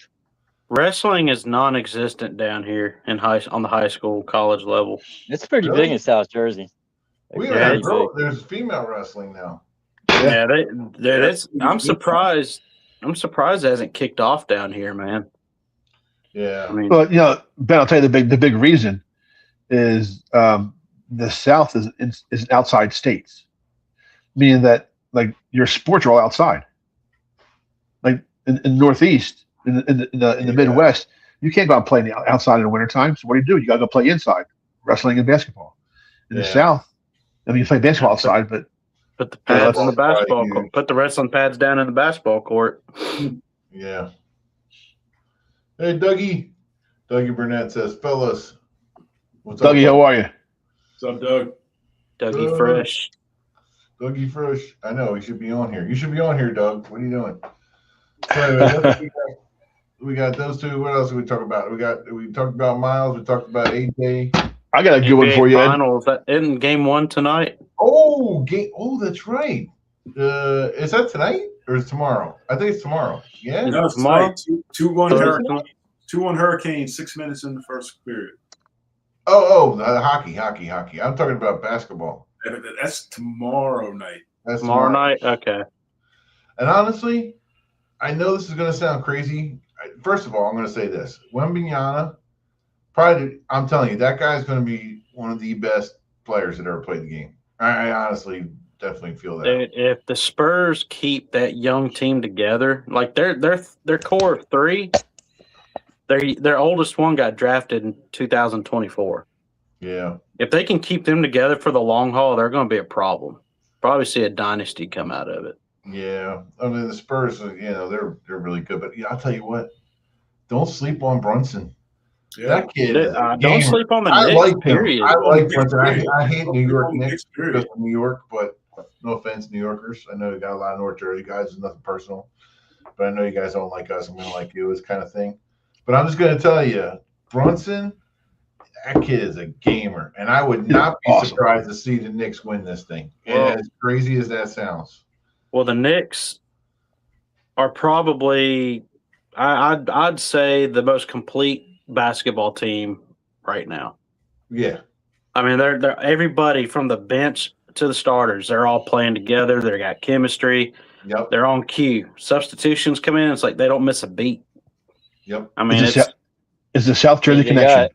Wrestling is non-existent down here on the high school, college level. It's pretty big in South Jersey. There's female wrestling now. Yeah, I'm surprised. I'm surprised it hasn't kicked off down here, man. Yeah. I mean, well, Ben, I'll tell you the big reason is the South is outside states, meaning that like your sports are all outside. Like in the Northeast, in the Midwest, you can't go out and play outside in the wintertime. So what do? You got to go play inside, wrestling and basketball. In the South, I mean, you play basketball outside, but put the pads on the basketball court. Put the wrestling pads down in the basketball court. Yeah. Hey, Dougie Burnett says, fellas. What's up, Dougie? How are you? What's up, Doug? Dougie Fresh. Dougie Fresh. I know he should be on here. You should be on here, Doug. What are you doing? So anyway, we got those two. What else did we talk about? We talked about Miles. We talked about AJ. I got a good one for you. Finals in game 1 tonight. Oh, that's right. Is that tonight or is it tomorrow? I think it's tomorrow. Yeah, no, it's tomorrow. 2-1 Hurricane. 2-1 Hurricane. 6 minutes in the first period. Hockey. I'm talking about basketball. That's tomorrow night. That's tomorrow night. Okay. And honestly, I know this is going to sound crazy. First of all, I'm going to say this: Wembanyama, I'm telling you, that guy's going to be one of the best players that ever played the game. I honestly definitely feel that. If the Spurs keep that young team together, like their core of 3, their oldest one got drafted in 2024. Yeah. If they can keep them together for the long haul, they're going to be a problem. Probably see a dynasty come out of it. Yeah. I mean, the Spurs, they're really good. But I'll tell you what, don't sleep on Brunson. Yeah. That kid. Don't sleep on the Knicks. I like him. Period. I like Brunson. I hate New York Knicks because of New York, but no offense, New Yorkers. I know you got a lot of North Jersey guys. It's nothing personal. But I know you guys don't like us. I'm going to like you, this kind of thing. But I'm just going to tell you, Brunson that kid is a gamer, and I would not be surprised to see the Knicks win this thing. And as crazy as that sounds. Well, the Knicks are probably, I'd say, the most complete basketball team right now. Yeah. I mean, they're everybody from the bench to the starters. They're all playing together. They got chemistry. Yep. They're on cue. Substitutions come in. It's like they don't miss a beat. Yep. I mean, it's the South Jersey connection.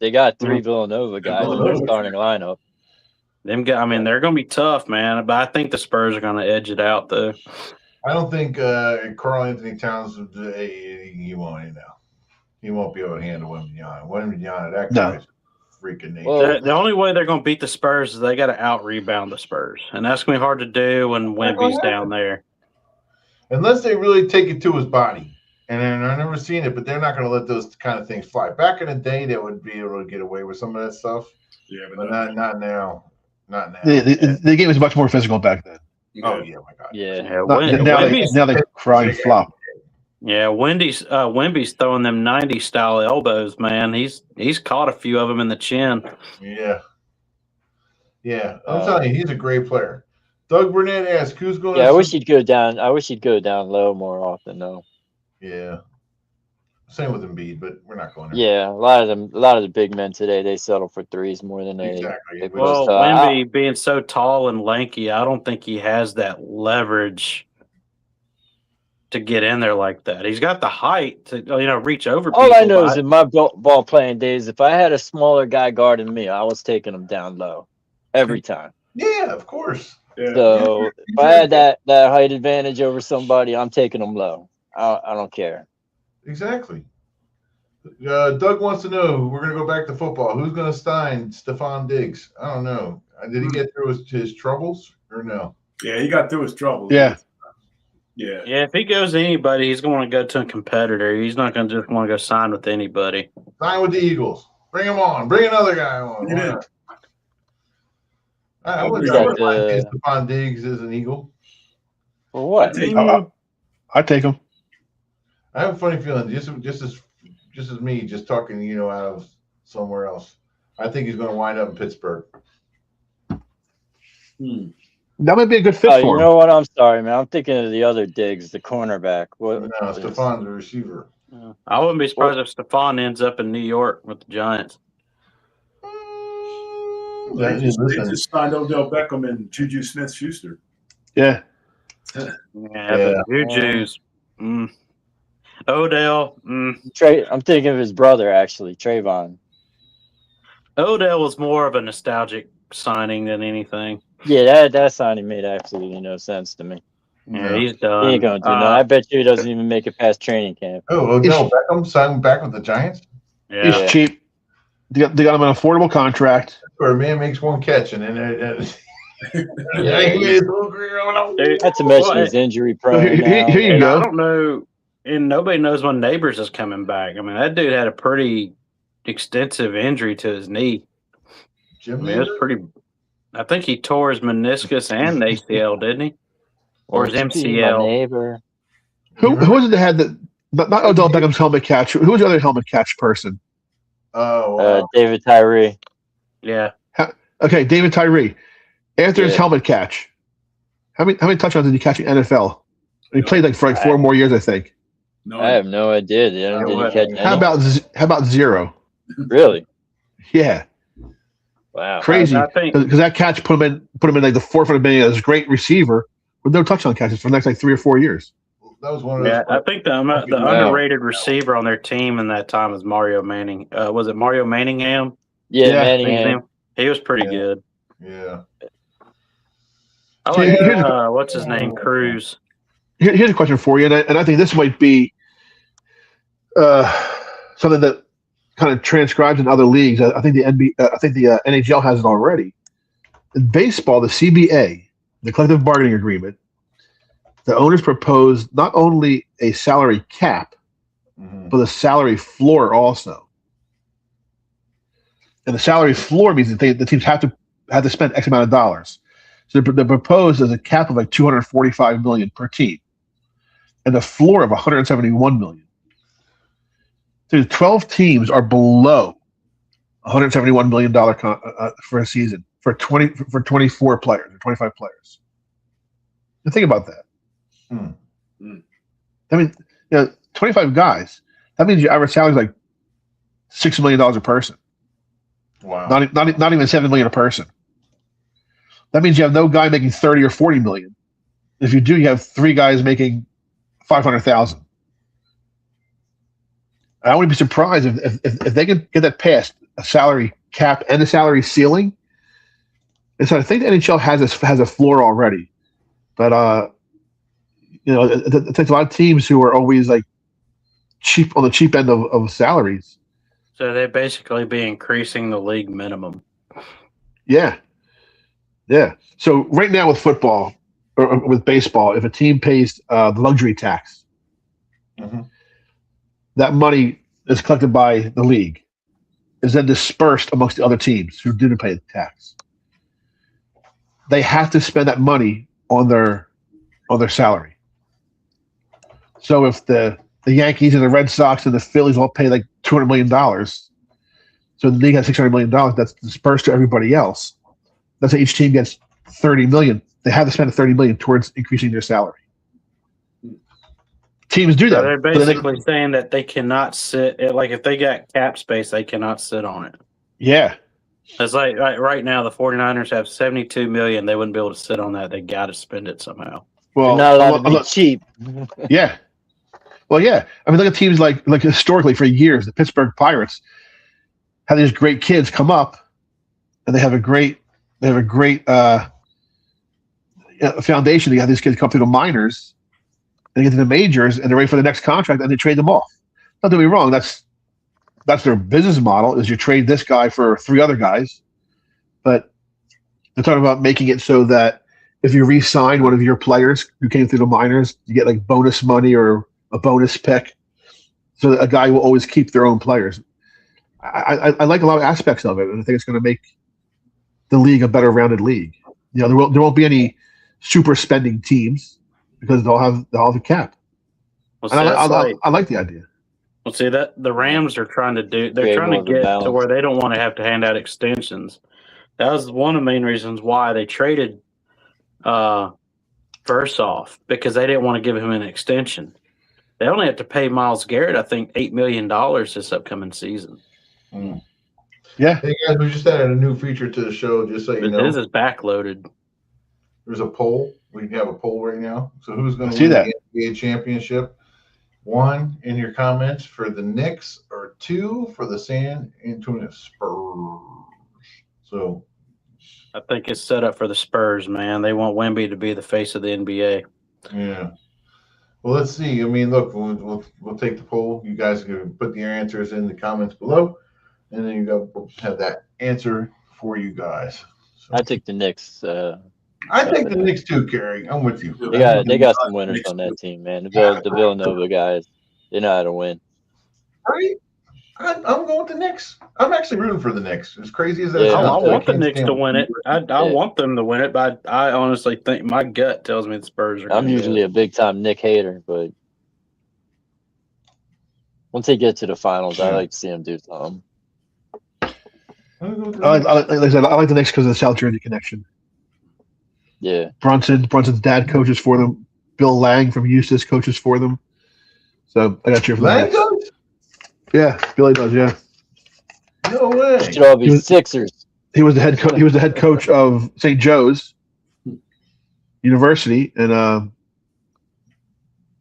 They got 3 Villanova guys in the starting lineup. They're going to be tough, man. But I think the Spurs are going to edge it out, though. I don't think Karl Anthony Towns he won't now. He won't be able to handle Wembanyama. Wembanyama, that guy's freaking nature. Well, the only way they're going to beat the Spurs is they got to out-rebound the Spurs. And that's going to be hard to do when Wemby's down there. Unless they really take it to his body. And I've never seen it, but they're not going to let those kind of things fly. Back in the day, they would be able to get away with some of that stuff. Yeah, but not now. Not now. The game was much more physical back then. Oh, yeah, my God. Yeah. Now they cry and flop. Yeah, Wemby's throwing them 90s style elbows, man. He's caught a few of them in the chin. Yeah. Yeah. I'm telling you, he's a great player. Doug Burnett asked, who's going to I wish he'd go down low more often, though. Yeah. Same with Embiid, but we're not going there. Yeah, a lot of the big men today, they settle for threes more than they. Exactly. Well, Wemby being so tall and lanky, I don't think he has that leverage to get in there like that. He's got the height to reach over people. All I know is in my ball playing days, if I had a smaller guy guarding me, I was taking him down low every time. Yeah, of course. Yeah. So if I had that height advantage over somebody, I'm taking them low. I don't care. Exactly. Doug wants to know, we're going to go back to football. Who's going to sign Stephon Diggs? I don't know. Did he get through his troubles or no? Yeah, he got through his troubles. Yeah. Yeah, if he goes to anybody, he's going to go to a competitor. He's not going to just want to go sign with anybody. Sign with the Eagles. Bring him on. Bring another guy on. Yeah. I wouldn't mind Stephon Diggs as an Eagle. For what? I'd take him. I have a funny feeling, just as me, just talking, out of somewhere else. I think he's going to wind up in Pittsburgh. That might be a good fit for him. You know what? I'm sorry, man. I'm thinking of the other Diggs, the cornerback. No, Stephon's the receiver. I wouldn't be surprised if Stephon ends up in New York with the Giants. They just signed Odell Beckham and Juju Smith-Schuster. Yeah. But Juju's. Odell. I'm thinking of his brother, actually, Trayvon. Odell was more of a nostalgic signing than anything. Yeah, that signing made absolutely no sense to me. Yeah, he's done. He ain't going to do nothing. I bet you he doesn't even make it past training camp. Oh, Odell Beckham signed back with the Giants? Yeah. He's cheap. They got him an affordable contract. Where a man makes one catch and then not to mention his injury prone. Here you go. I don't know, and nobody knows when Neighbors is coming back. I mean, that dude had a pretty extensive injury to his knee. It was pretty. I think he tore his meniscus and ACL, didn't he? Or his MCL. Who was it that had the not Odell Beckham's helmet catch? Who was the other helmet catch person? Oh, wow. David Tyree. Yeah. Okay, David Tyree. After his helmet catch, how many touchdowns did he catch in NFL? He played for 4 more years, I think. No, I have no idea. Did he catch how about 0? Really? Yeah. Wow. Crazy. Because that catch put him in like the forefront of being a great receiver with no touchdown catches for the next 3 or 4 years. That was one of those. I think the underrated receiver on their team in that time was Mario Manning. Was it Mario Manningham? Yeah, Manningham. He was pretty good. Yeah. I like what's his name, Cruz. Here's a question for you, and I think this might be something that kind of transcribes in other leagues. I think the NHL has it already. In baseball, the CBA, the collective bargaining agreement, the owners proposed not only a salary cap, but a salary floor also. And the salary floor means that the teams have to spend X amount of dollars. So they're proposed as a cap of like $245 million per team, and a floor of $171 million. So 12 teams are below $171 million for a season for 24 players or 25 players. And think about that. I mean, 25 guys. That means your average salary is like $6 million a person. Wow. Not even $7 million a person. That means you have no guy making 30 or 40 million. If you do, you have 3 guys making 500,000. I wouldn't be surprised if they can get that past a salary cap and a salary ceiling. And so I think the NHL has a floor already, but it takes a lot of teams who are always like cheap on the cheap end of salaries. So they'd basically be increasing the league minimum. Yeah. So right now with football or with baseball, if a team pays the luxury tax, that money is collected by the league, is then dispersed amongst the other teams who didn't pay the tax. They have to spend that money on their salary. So if the Yankees and the Red Sox and the Phillies all pay like $200 million, so the league has $600 million that's dispersed to everybody else. Let's say each team gets $30 million. They have to spend $30 million towards increasing their salary. Teams do that. So they're basically saying that they cannot sit. Like if they got cap space, they cannot sit on it. Yeah. It's like right now the 49ers have $72 million. They wouldn't be able to sit on that. They got to spend it somehow. Well, not allowed to be cheap. Yeah. Well, yeah. I mean, look at teams like historically for years, the Pittsburgh Pirates had these great kids come up, and they have a great foundation. They have these kids come through the minors, and get to the majors, and they're ready for the next contract, and they trade them off. Don't get me wrong. That's their business model. Is you trade this guy for 3 other guys, but they're talking about making it so that if you re-sign one of your players who came through the minors, you get like bonus money or a bonus pick, so that a guy will always keep their own players. I like a lot of aspects of it, and I think it's going to make the league a better rounded league. There won't be any super spending teams because they'll have a cap. Well, I like the idea. Well, see that the Rams are trying to do. They're trying to get to where they don't want to have to hand out extensions. That was one of the main reasons why they traded Versov, because they didn't want to give him an extension. They only have to pay Myles Garrett, I think, $8 million this upcoming season. Yeah. Hey guys, we just added a new feature to the show, just so you know. This is backloaded. There's a poll. We have a poll right now. So who's going to See win that? the NBA championship? 1 in your comments for the Knicks, or 2 for the San Antonio Spurs. So I think it's set up for the Spurs, man. They want Wemby to be the face of the NBA. yeah. Well, let's see. I mean, look, we'll take the poll. You guys can put your answers in the comments below, and then we'll have that answer for you guys. So, I think the Knicks. I think the Knicks too, Kerry. I'm with you. They got some winners on that team, man. The Villanova guys, they know how to win. Right? I'm going with the Knicks. I'm actually rooting for the Knicks. As crazy as that Yeah, sounds, I want the Knicks to win it. I want them to win it, but I honestly think my gut tells me the Spurs are. I'm usually a big time Nick hater, but once they get to the finals, I like to see them do something. I like the Knicks because of the South Jersey connection. Yeah. Brunson's dad coaches for them. Bill Lang from Eustis coaches for them. So I got cheer for Lang that. does? Yeah, Billy does. Yeah, No way. Should all be Sixers. he was the head coach. He was the head coach of St. Joe's University, and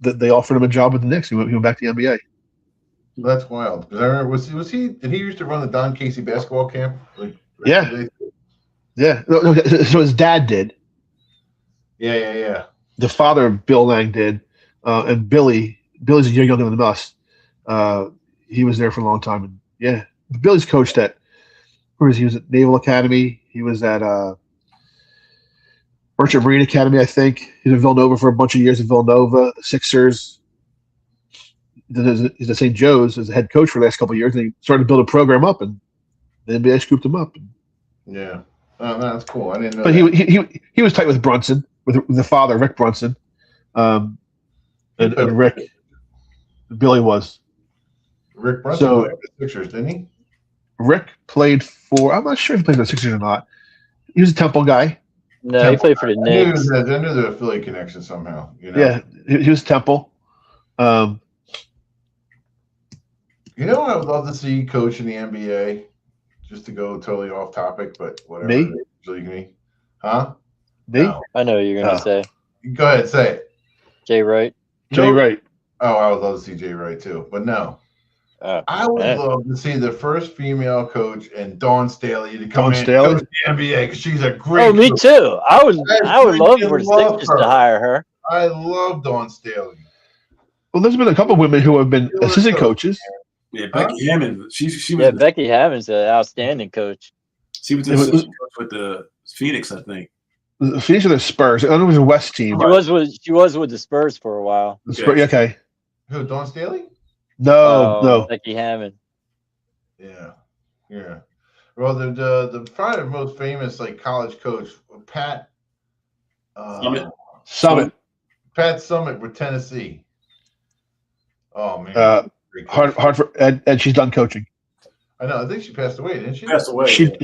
they offered him a job with the Knicks. He went back to the NBA. That's wild. Because I remember, did he used to run the Don Casey basketball camp? Yeah. Yeah. No, so his dad did. Yeah. The father of Bill Lang did, and Billy's a year younger than us. He was there for a long time, and yeah, Billy's coached at. Where was he? He was at Naval Academy. He was at Merchant Marine Academy, I think. He was at Villanova for a bunch of years. At Villanova, the Sixers. He's at St. Joe's as a head coach for the last couple of years, and he started to build a program up, and the NBA scooped him up. Yeah. Oh, that's cool. I didn't know. But that. he was tight with Brunson, with the father, Rick Brunson, and Rick. Billy was. Rick Brunson played with the Sixers, didn't he? Rick played for. I'm not sure if he played for the Sixers or not. He was a Temple guy. No, he played for the I knew Knicks. the Philly connection somehow. You know? Yeah, he was Temple. You know what I would love to see coach in the NBA? Just to go totally off topic, but whatever. Me? Usually me. Huh? Me? No. I know what you're gonna say. Go ahead, say it. Jay Wright. Jay Nope. Wright. Oh, I would love to see Jay Wright too, but no. I would love to see the first female coach and Dawn Staley to come in and coach the NBA because she's a great. Oh, me coach. too. I would love for the Sixers to hire her. I love Dawn Staley. Well, there's been a couple of women who have been assistant coaches. Yeah, Becky Hammond. She was. Yeah, Becky Hammond's an outstanding coach. She was the assistant coach with the Phoenix, I think. The Phoenix or the Spurs? I know it was a West team. She was with the Spurs for a while. Okay. Who? Dawn Staley? No. Becky Hammond. Yeah. Well, the probably the most famous like college coach, Pat Summit. Pat Summitt with Tennessee. Oh man. Hartford, and she's done coaching. I know. I think she passed away, didn't she?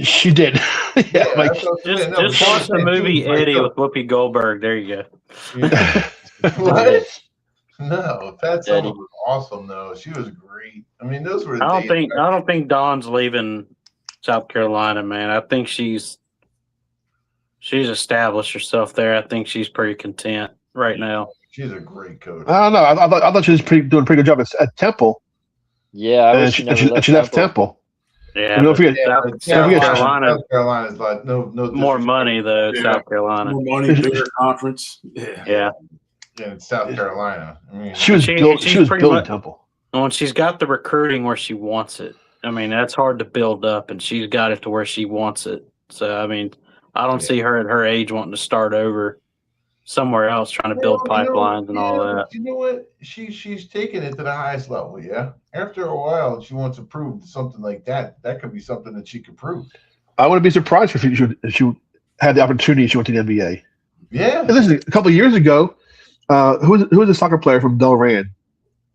She did. Just watch the movie Eddie with Whoopi Goldberg. There you go. What? No, Pat Summitt was awesome though. She was great. I mean, those were. I don't think Dawn's leaving South Carolina, man. I think she's established herself there. I think she's pretty content right now. She's a great coach. I don't know. I thought she was doing a pretty good job at Temple. Yeah, she left Temple. Yeah, don't forget, South Carolina's like no more money though. Yeah. South Carolina, more money, bigger conference. Yeah. In South Carolina, I mean, she was building Temple. Well, she's got the recruiting where she wants it. I mean, that's hard to build up, and she's got it to where she wants it. So, I mean, I don't see her at her age wanting to start over somewhere else, trying to build pipelines and all that. You know what? She's taking it to the highest level. Yeah. After a while, she wants to prove something like that. That could be something that she could prove. I wouldn't be surprised if she had the opportunity. She went to the NBA. Yeah. And listen, a couple of years ago, who was a soccer player from Delran?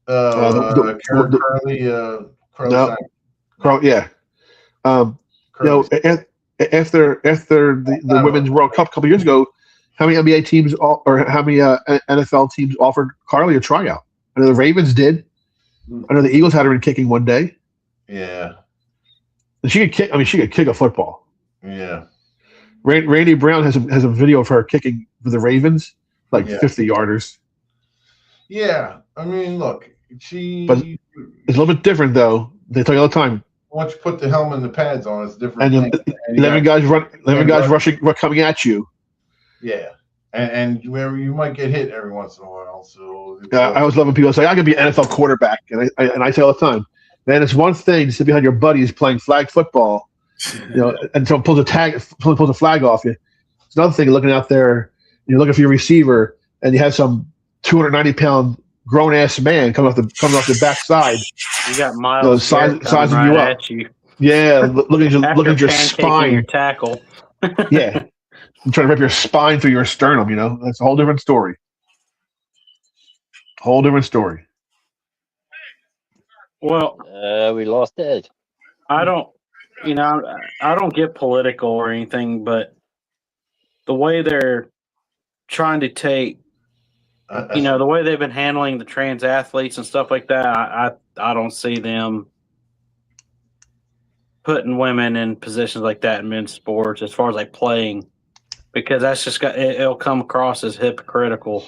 Curly. Yeah. After the Women's World Cup a couple of years ago, how many NBA teams or how many NFL teams offered Carly a tryout? I know the Ravens did. I know the Eagles had her in kicking one day. Yeah. And she could kick. I mean, she could kick a football. Yeah. Randy Brown has a video of her kicking for the Ravens, 50-yarders. Yeah. I mean, look, but it's a little bit different though. They tell you all the time. Once you put the helmet and the pads on, it's different. And 11 guys rushing, coming at you. Yeah. And where you might get hit every once in a while. So I was loving people say I could be an NFL quarterback, and I say all the time, man, it's one thing to sit behind your buddies playing flag football, and someone pulls a flag off you. It's another thing looking out there, you're looking for your receiver, and you have some 290-pound grown ass man coming off the backside. You got Miles sizing right you up. at you. Yeah, looking at your spine. Your tackle. Yeah. I'm trying to rip your spine through your sternum, That's a whole different story. Well, we lost Ed. I don't get political or anything, but the way they're trying to take, the way they've been handling the trans athletes and stuff like that, I don't see them putting women in positions like that in men's sports as far as like playing, because that's just it'll come across as hypocritical.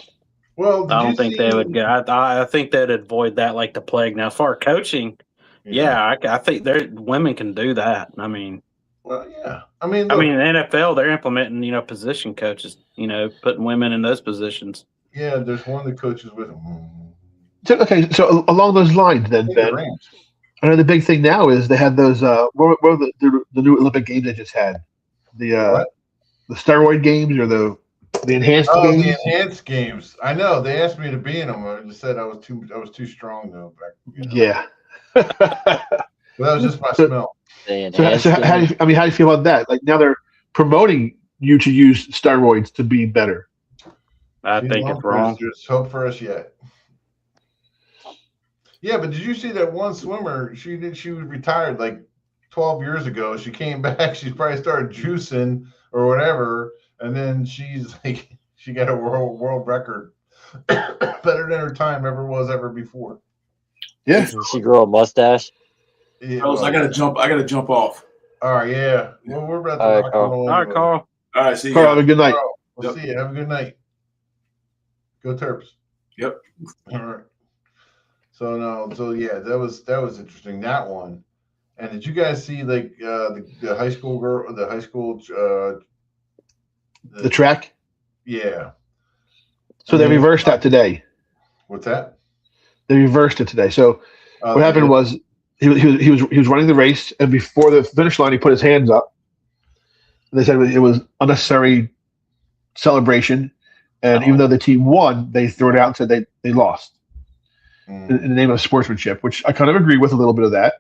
Well, I don't think they would get. I think they'd avoid that like the plague. Now, as far as coaching, I think women can do that. I mean, well, yeah. I mean, in the NFL, they're implementing, position coaches, putting women in those positions. Yeah, there's one of the coaches with them. So along those lines, then, Ben, I know the big thing now is they had those. What were the new Olympic games they just had? The steroid games or the enhanced games? The enhanced games. I know they asked me to be in them. I just said I was too strong though. Yeah. But that was just my smell. So how do you feel about that? Like now they're promoting you to use steroids to be better. I think it's wrong. There's hope for us yet. Yeah, but did you see that one swimmer? She was retired like 12 years ago. She came back. She probably started juicing or whatever, and then she's like, she got a world record, better than her time ever before. Yeah. Did she grow a mustache? Yeah, Fellas, I gotta jump off. All right, yeah. Well, we're about to All right, rock Carl. and roll. All right, Carl. All right, see you. Carl, have a good night. Carl, we'll Yep. see you. Have a good night. Go Terps. Yep. All right. So yeah, that was interesting, that one. And did you guys see like the high school girl, the high school The track. Yeah. So they reversed that today. What's that? They reversed it today. So what happened was he was running the race, and before the finish line, he put his hands up. And they said it was unnecessary celebration, and even though the team won, they threw it out and said they lost in the name of sportsmanship, which I kind of agree with a little bit of that.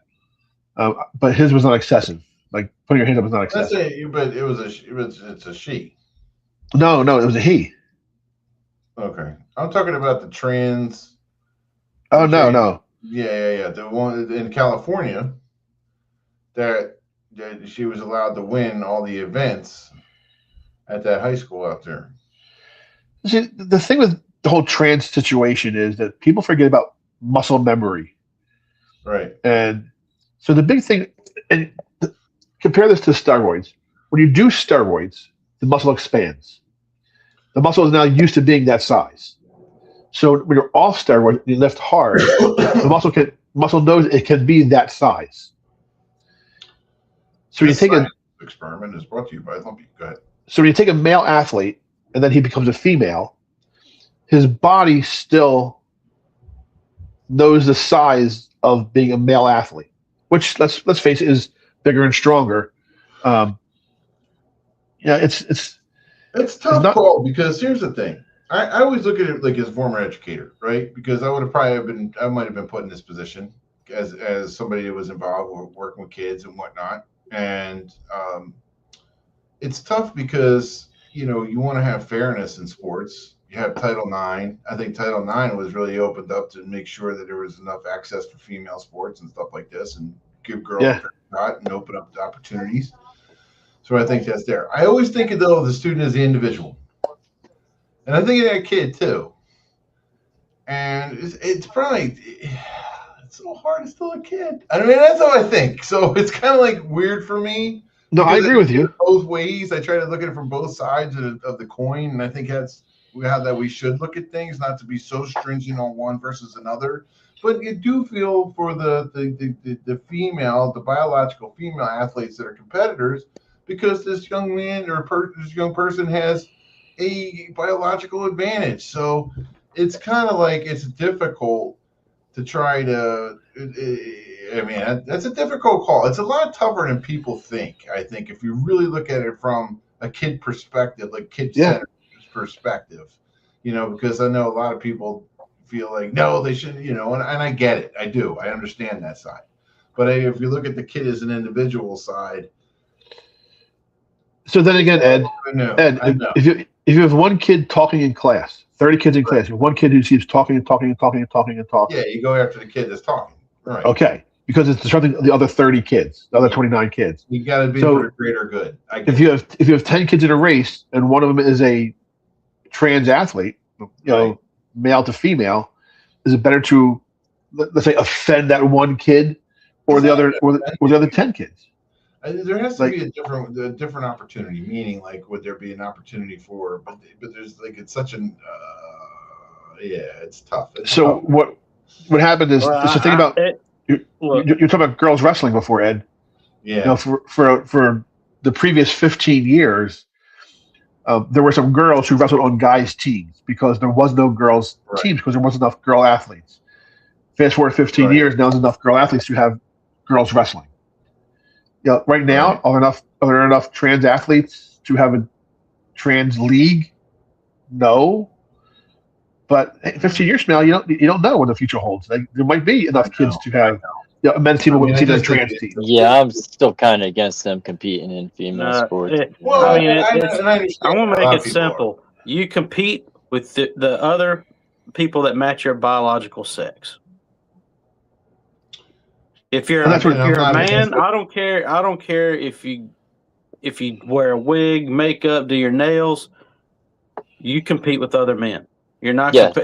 But his was not excessive. Like putting your hands up was not excessive. But it's a she. No, it was a he. Okay, I'm talking about the trans. Oh no. Yeah. The one in California that she was allowed to win all the events at that high school out there. See, the thing with the whole trans situation is that people forget about muscle memory. Right. And so the big thing, and compare this to steroids. When you do steroids, the muscle expands. The muscle is now used to being that size. So when you're off steroids and you lift hard, the muscle knows it can be that size. So when you take a experiment is brought to you by Lumpy. Go ahead. So when you take a male athlete and then he becomes a female, his body still knows the size of being a male athlete, which let's face it is bigger and stronger. It's tough call because here's the thing. I always look at it like as a former educator, right? Because I might have been put in this position as somebody that was involved with working with kids and whatnot. And it's tough because, you want to have fairness in sports. You have Title IX. I think Title IX was really opened up to make sure that there was enough access for female sports and stuff like this and give girls a shot and open up the opportunities. So I think that's there. I always think of the student as the individual. And I think of that kid too. And it's probably, it's so hard. It's still a kid. I mean, that's how I think. So it's kind of like weird for me. No, I agree with you. Both ways. I try to look at it from both sides of the coin. And I think that's how that we should look at things, not to be so stringent on one versus another. But you do feel for the female, the biological female athletes that are competitors, because this young man or this young person has a biological advantage. So it's kind of like it's difficult to try to. That's a difficult call. It's a lot tougher than people think. I think if you really look at it from a kid perspective, like kid-centered perspective, because I know a lot of people feel like no, they shouldn't, and I get it. I do. I understand that side. But if you look at the kid as an individual side. So then again, Ed, if you have one kid talking in class, 30 kids in class, you have one kid who keeps talking. Yeah, you go after the kid that's talking. Right. Okay, because it's disrupting the other 30 kids, the other 29 kids. You got to be for the greater good. If you have 10 kids in a race and one of them is a trans athlete, male to female, is it better to let's say offend that one kid or the other 10 kids? There has to be a different opportunity. Meaning, like, would there be an opportunity for? But there's like it's such an it's tough. So tough. What happened is so think about you're talking about girls wrestling before, Ed. Yeah. For the previous 15 years, there were some girls who wrestled on guys' teams because there was no girls' teams because there wasn't enough girl athletes. Fast forward 15 years, now there's enough girl athletes to have girls wrestling. Right now, are there enough trans athletes to have a trans league? No. But 15 years from now, you don't know what the future holds. There might be enough kids to have a men's team, a women's team, and a trans team. Yeah, I'm still kind of against them competing in female sports. I want to make it simple. You compete with the other people that match your biological sex. If you're And that's what- if you're a I'm not man, against it. I don't care if you wear a wig, makeup, do your nails. You compete with other men. You're not. Yes.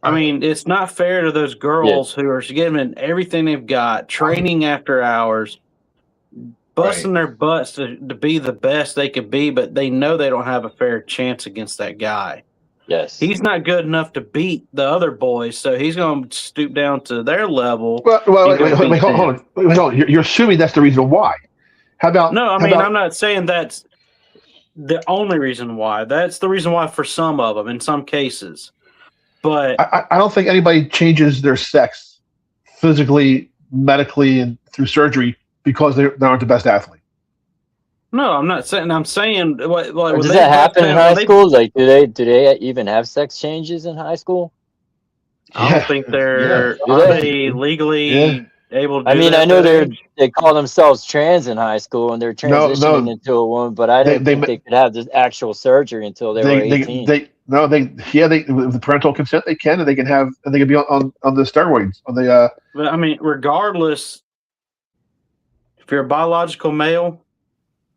I mean, it's not fair to those girls who are giving everything they've got, training after hours, busting their butts to be the best they could be, but they know they don't have a fair chance against that guy. Yes. He's not good enough to beat the other boys, so he's going to stoop down to their level. Well, wait, hold on. You're assuming that's the reason why. How about? No, I mean, I'm not saying that's the only reason why. That's the reason why for some of them, in some cases. But I don't think anybody changes their sex physically, medically, and through surgery because they aren't the best athlete. no, I'm not saying. I'm saying. Does that happen in high school? Like, do they even have sex changes in high school? I don't think they're Yeah. are they legally able to do I mean, that I know at age? they call themselves trans in high school and they're transitioning into a woman, but I didn't think they could have this actual surgery until they were 18. With the parental consent they can, and they can be on the steroids on the. But I mean, regardless, if you're a biological male,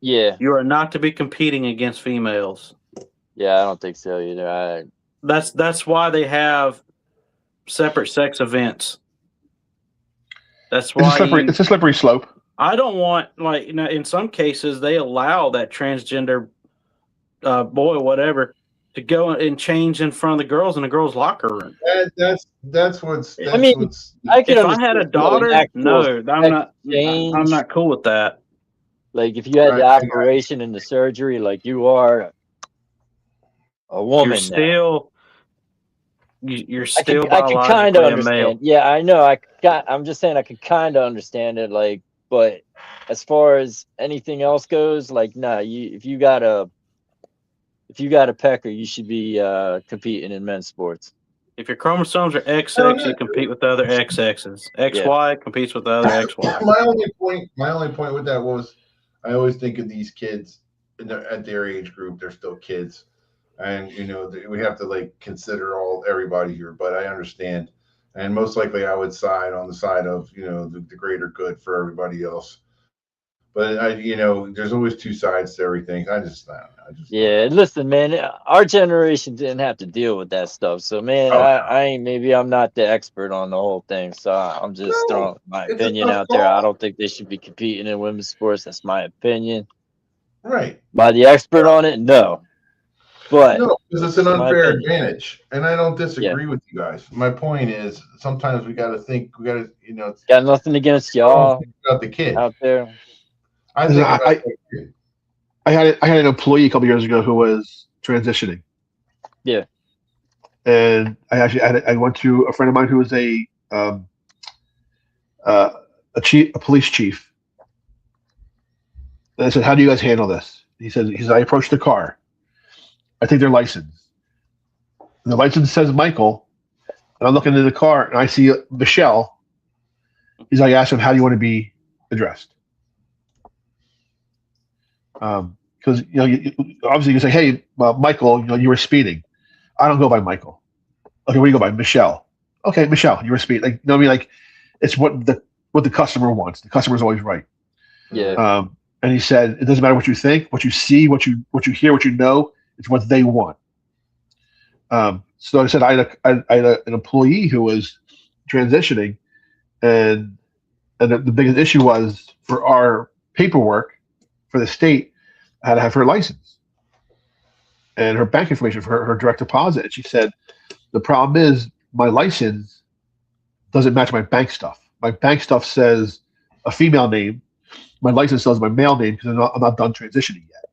you are not to be competing against females. Yeah, I don't think so either. That's why they have separate sex events. That's why it's a slippery slope. I don't want, like, in some cases they allow that transgender boy or whatever to go and change in front of the girls in the girls' locker room. That's what's. I mean, if I had a daughter, no, I'm not cool with that. Like, if you had the operation and the surgery, like, you are a woman. You're still I can kind of understand. Male. Yeah, I know. I'm just saying I could kind of understand it. Like, but as far as anything else goes, like, nah. If you got a pecker, you should be competing in men's sports. If your chromosomes are XX, you compete with the other XXs. XY competes with the other XY. My only point with that was, I always think of these kids at their age group. They're still kids. And, we have to consider everybody here, but I understand. And most likely I would side on the side of, the greater good for everybody else. But there's always two sides to everything. Yeah, listen, man, our generation didn't have to deal with that stuff. So, man, I'm not the expert on the whole thing. So I'm just throwing my opinion out there. I don't think they should be competing in women's sports. That's my opinion. Right. By the expert on it, no. But no, because it's an unfair advantage, and I don't disagree with you guys. My point is, sometimes we got to think. We got to, got nothing against y'all about the kid out there. I had an employee a couple years ago who was transitioning. Yeah, and I went to a friend of mine who was a police chief, and I said, "How do you guys handle this?" He said, "I approached the car. I take their license. And the license says Michael, and I'm looking into the car and I see Michelle. I asked him, how do you want to be addressed? Because obviously you say, hey, Michael, you were speeding. I don't go by Michael. Okay, what do you go by? Michelle. Okay, Michelle, you were speeding. It's what the customer wants. The customer's always right. Yeah. And he said, it doesn't matter what you think, what you see, what you hear, what you know. It's what they want. So I said I had an employee who was transitioning, and the biggest issue was for our paperwork for the state, I had to have her license and her bank information for her direct deposit. And she said, the problem is my license doesn't match my bank stuff. My bank stuff says a female name. My license says my male name because I'm not done transitioning yet.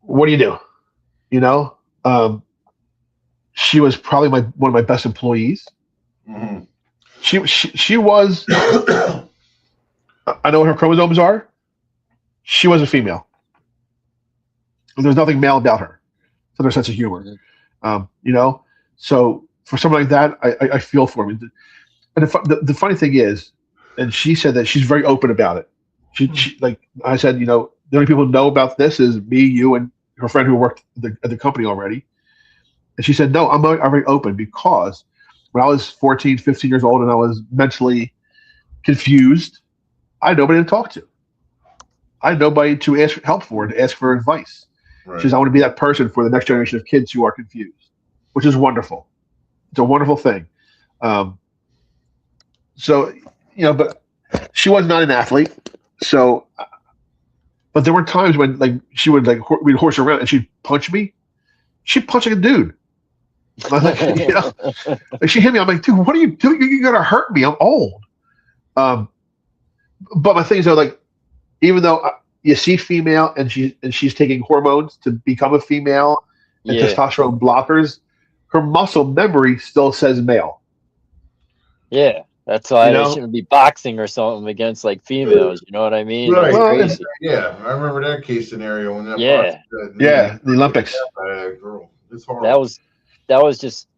What do you do? She was probably one of my best employees. Mm-hmm. She was. I know what her chromosomes are. She was a female. There's nothing male about her. So their sense of humor. So for someone like that, I feel for him. And the funny thing is, and she said that she's very open about it. She like I said, the only people who know about this is me, you, and her friend who worked at the company already. And she said, no, I'm very open because when I was 14, 15 years old and I was mentally confused, I had nobody to talk to. I had nobody to ask help for, to ask for advice. Right. She says, I want to be that person for the next generation of kids who are confused, which is wonderful. It's a wonderful thing. So, but she was not an athlete. So, but there were times when she would we'd horse around and she'd punch me. She'd punch like a dude. Like she hit me. I'm like, dude, what are you doing? You're gonna hurt me. I'm old. But my thing is though, even though you see female and she's taking hormones to become a female and testosterone blockers, her muscle memory still says male. Yeah. That's why they shouldn't be boxing or something against females. You know what I mean? Right. Well, I remember that case scenario when that. The Olympics. Girl, it's horrible. That was just.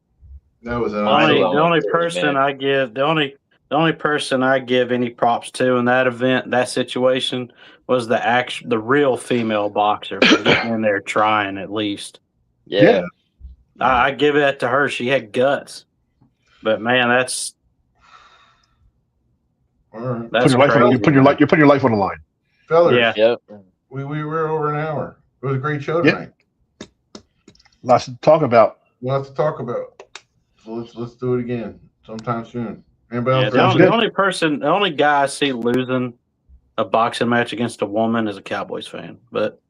That was the only person I give the only person I give any props to in that event, that situation, was the real female boxer for getting in there trying at least. Yeah. I give that to her. She had guts, but man, that's. All right. You're putting your life on the line. Fellas, yeah. We were over an hour. It was a great show tonight. Lots to talk about. So let's do it again sometime soon. Anybody else? The only guy I see losing a boxing match against a woman is a Cowboys fan, but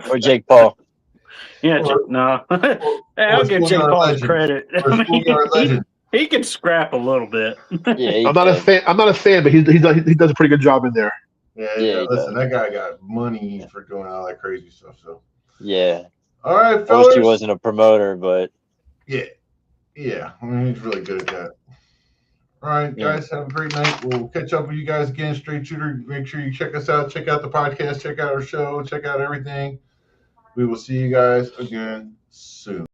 or Jake Paul. Yeah, no. I'll give Jake Paul credit. He can scrap a little bit. Yeah, I'm not a fan, but he does a pretty good job in there. Yeah. Listen, that guy got money for doing all that crazy stuff. So yeah. All right, I fellas. wish he wasn't a promoter, but yeah. I mean, he's really good at that. All right, guys, have a great night. We'll catch up with you guys again. Straight Shooter. Make sure you check us out. Check out the podcast. Check out our show. Check out everything. We will see you guys again soon.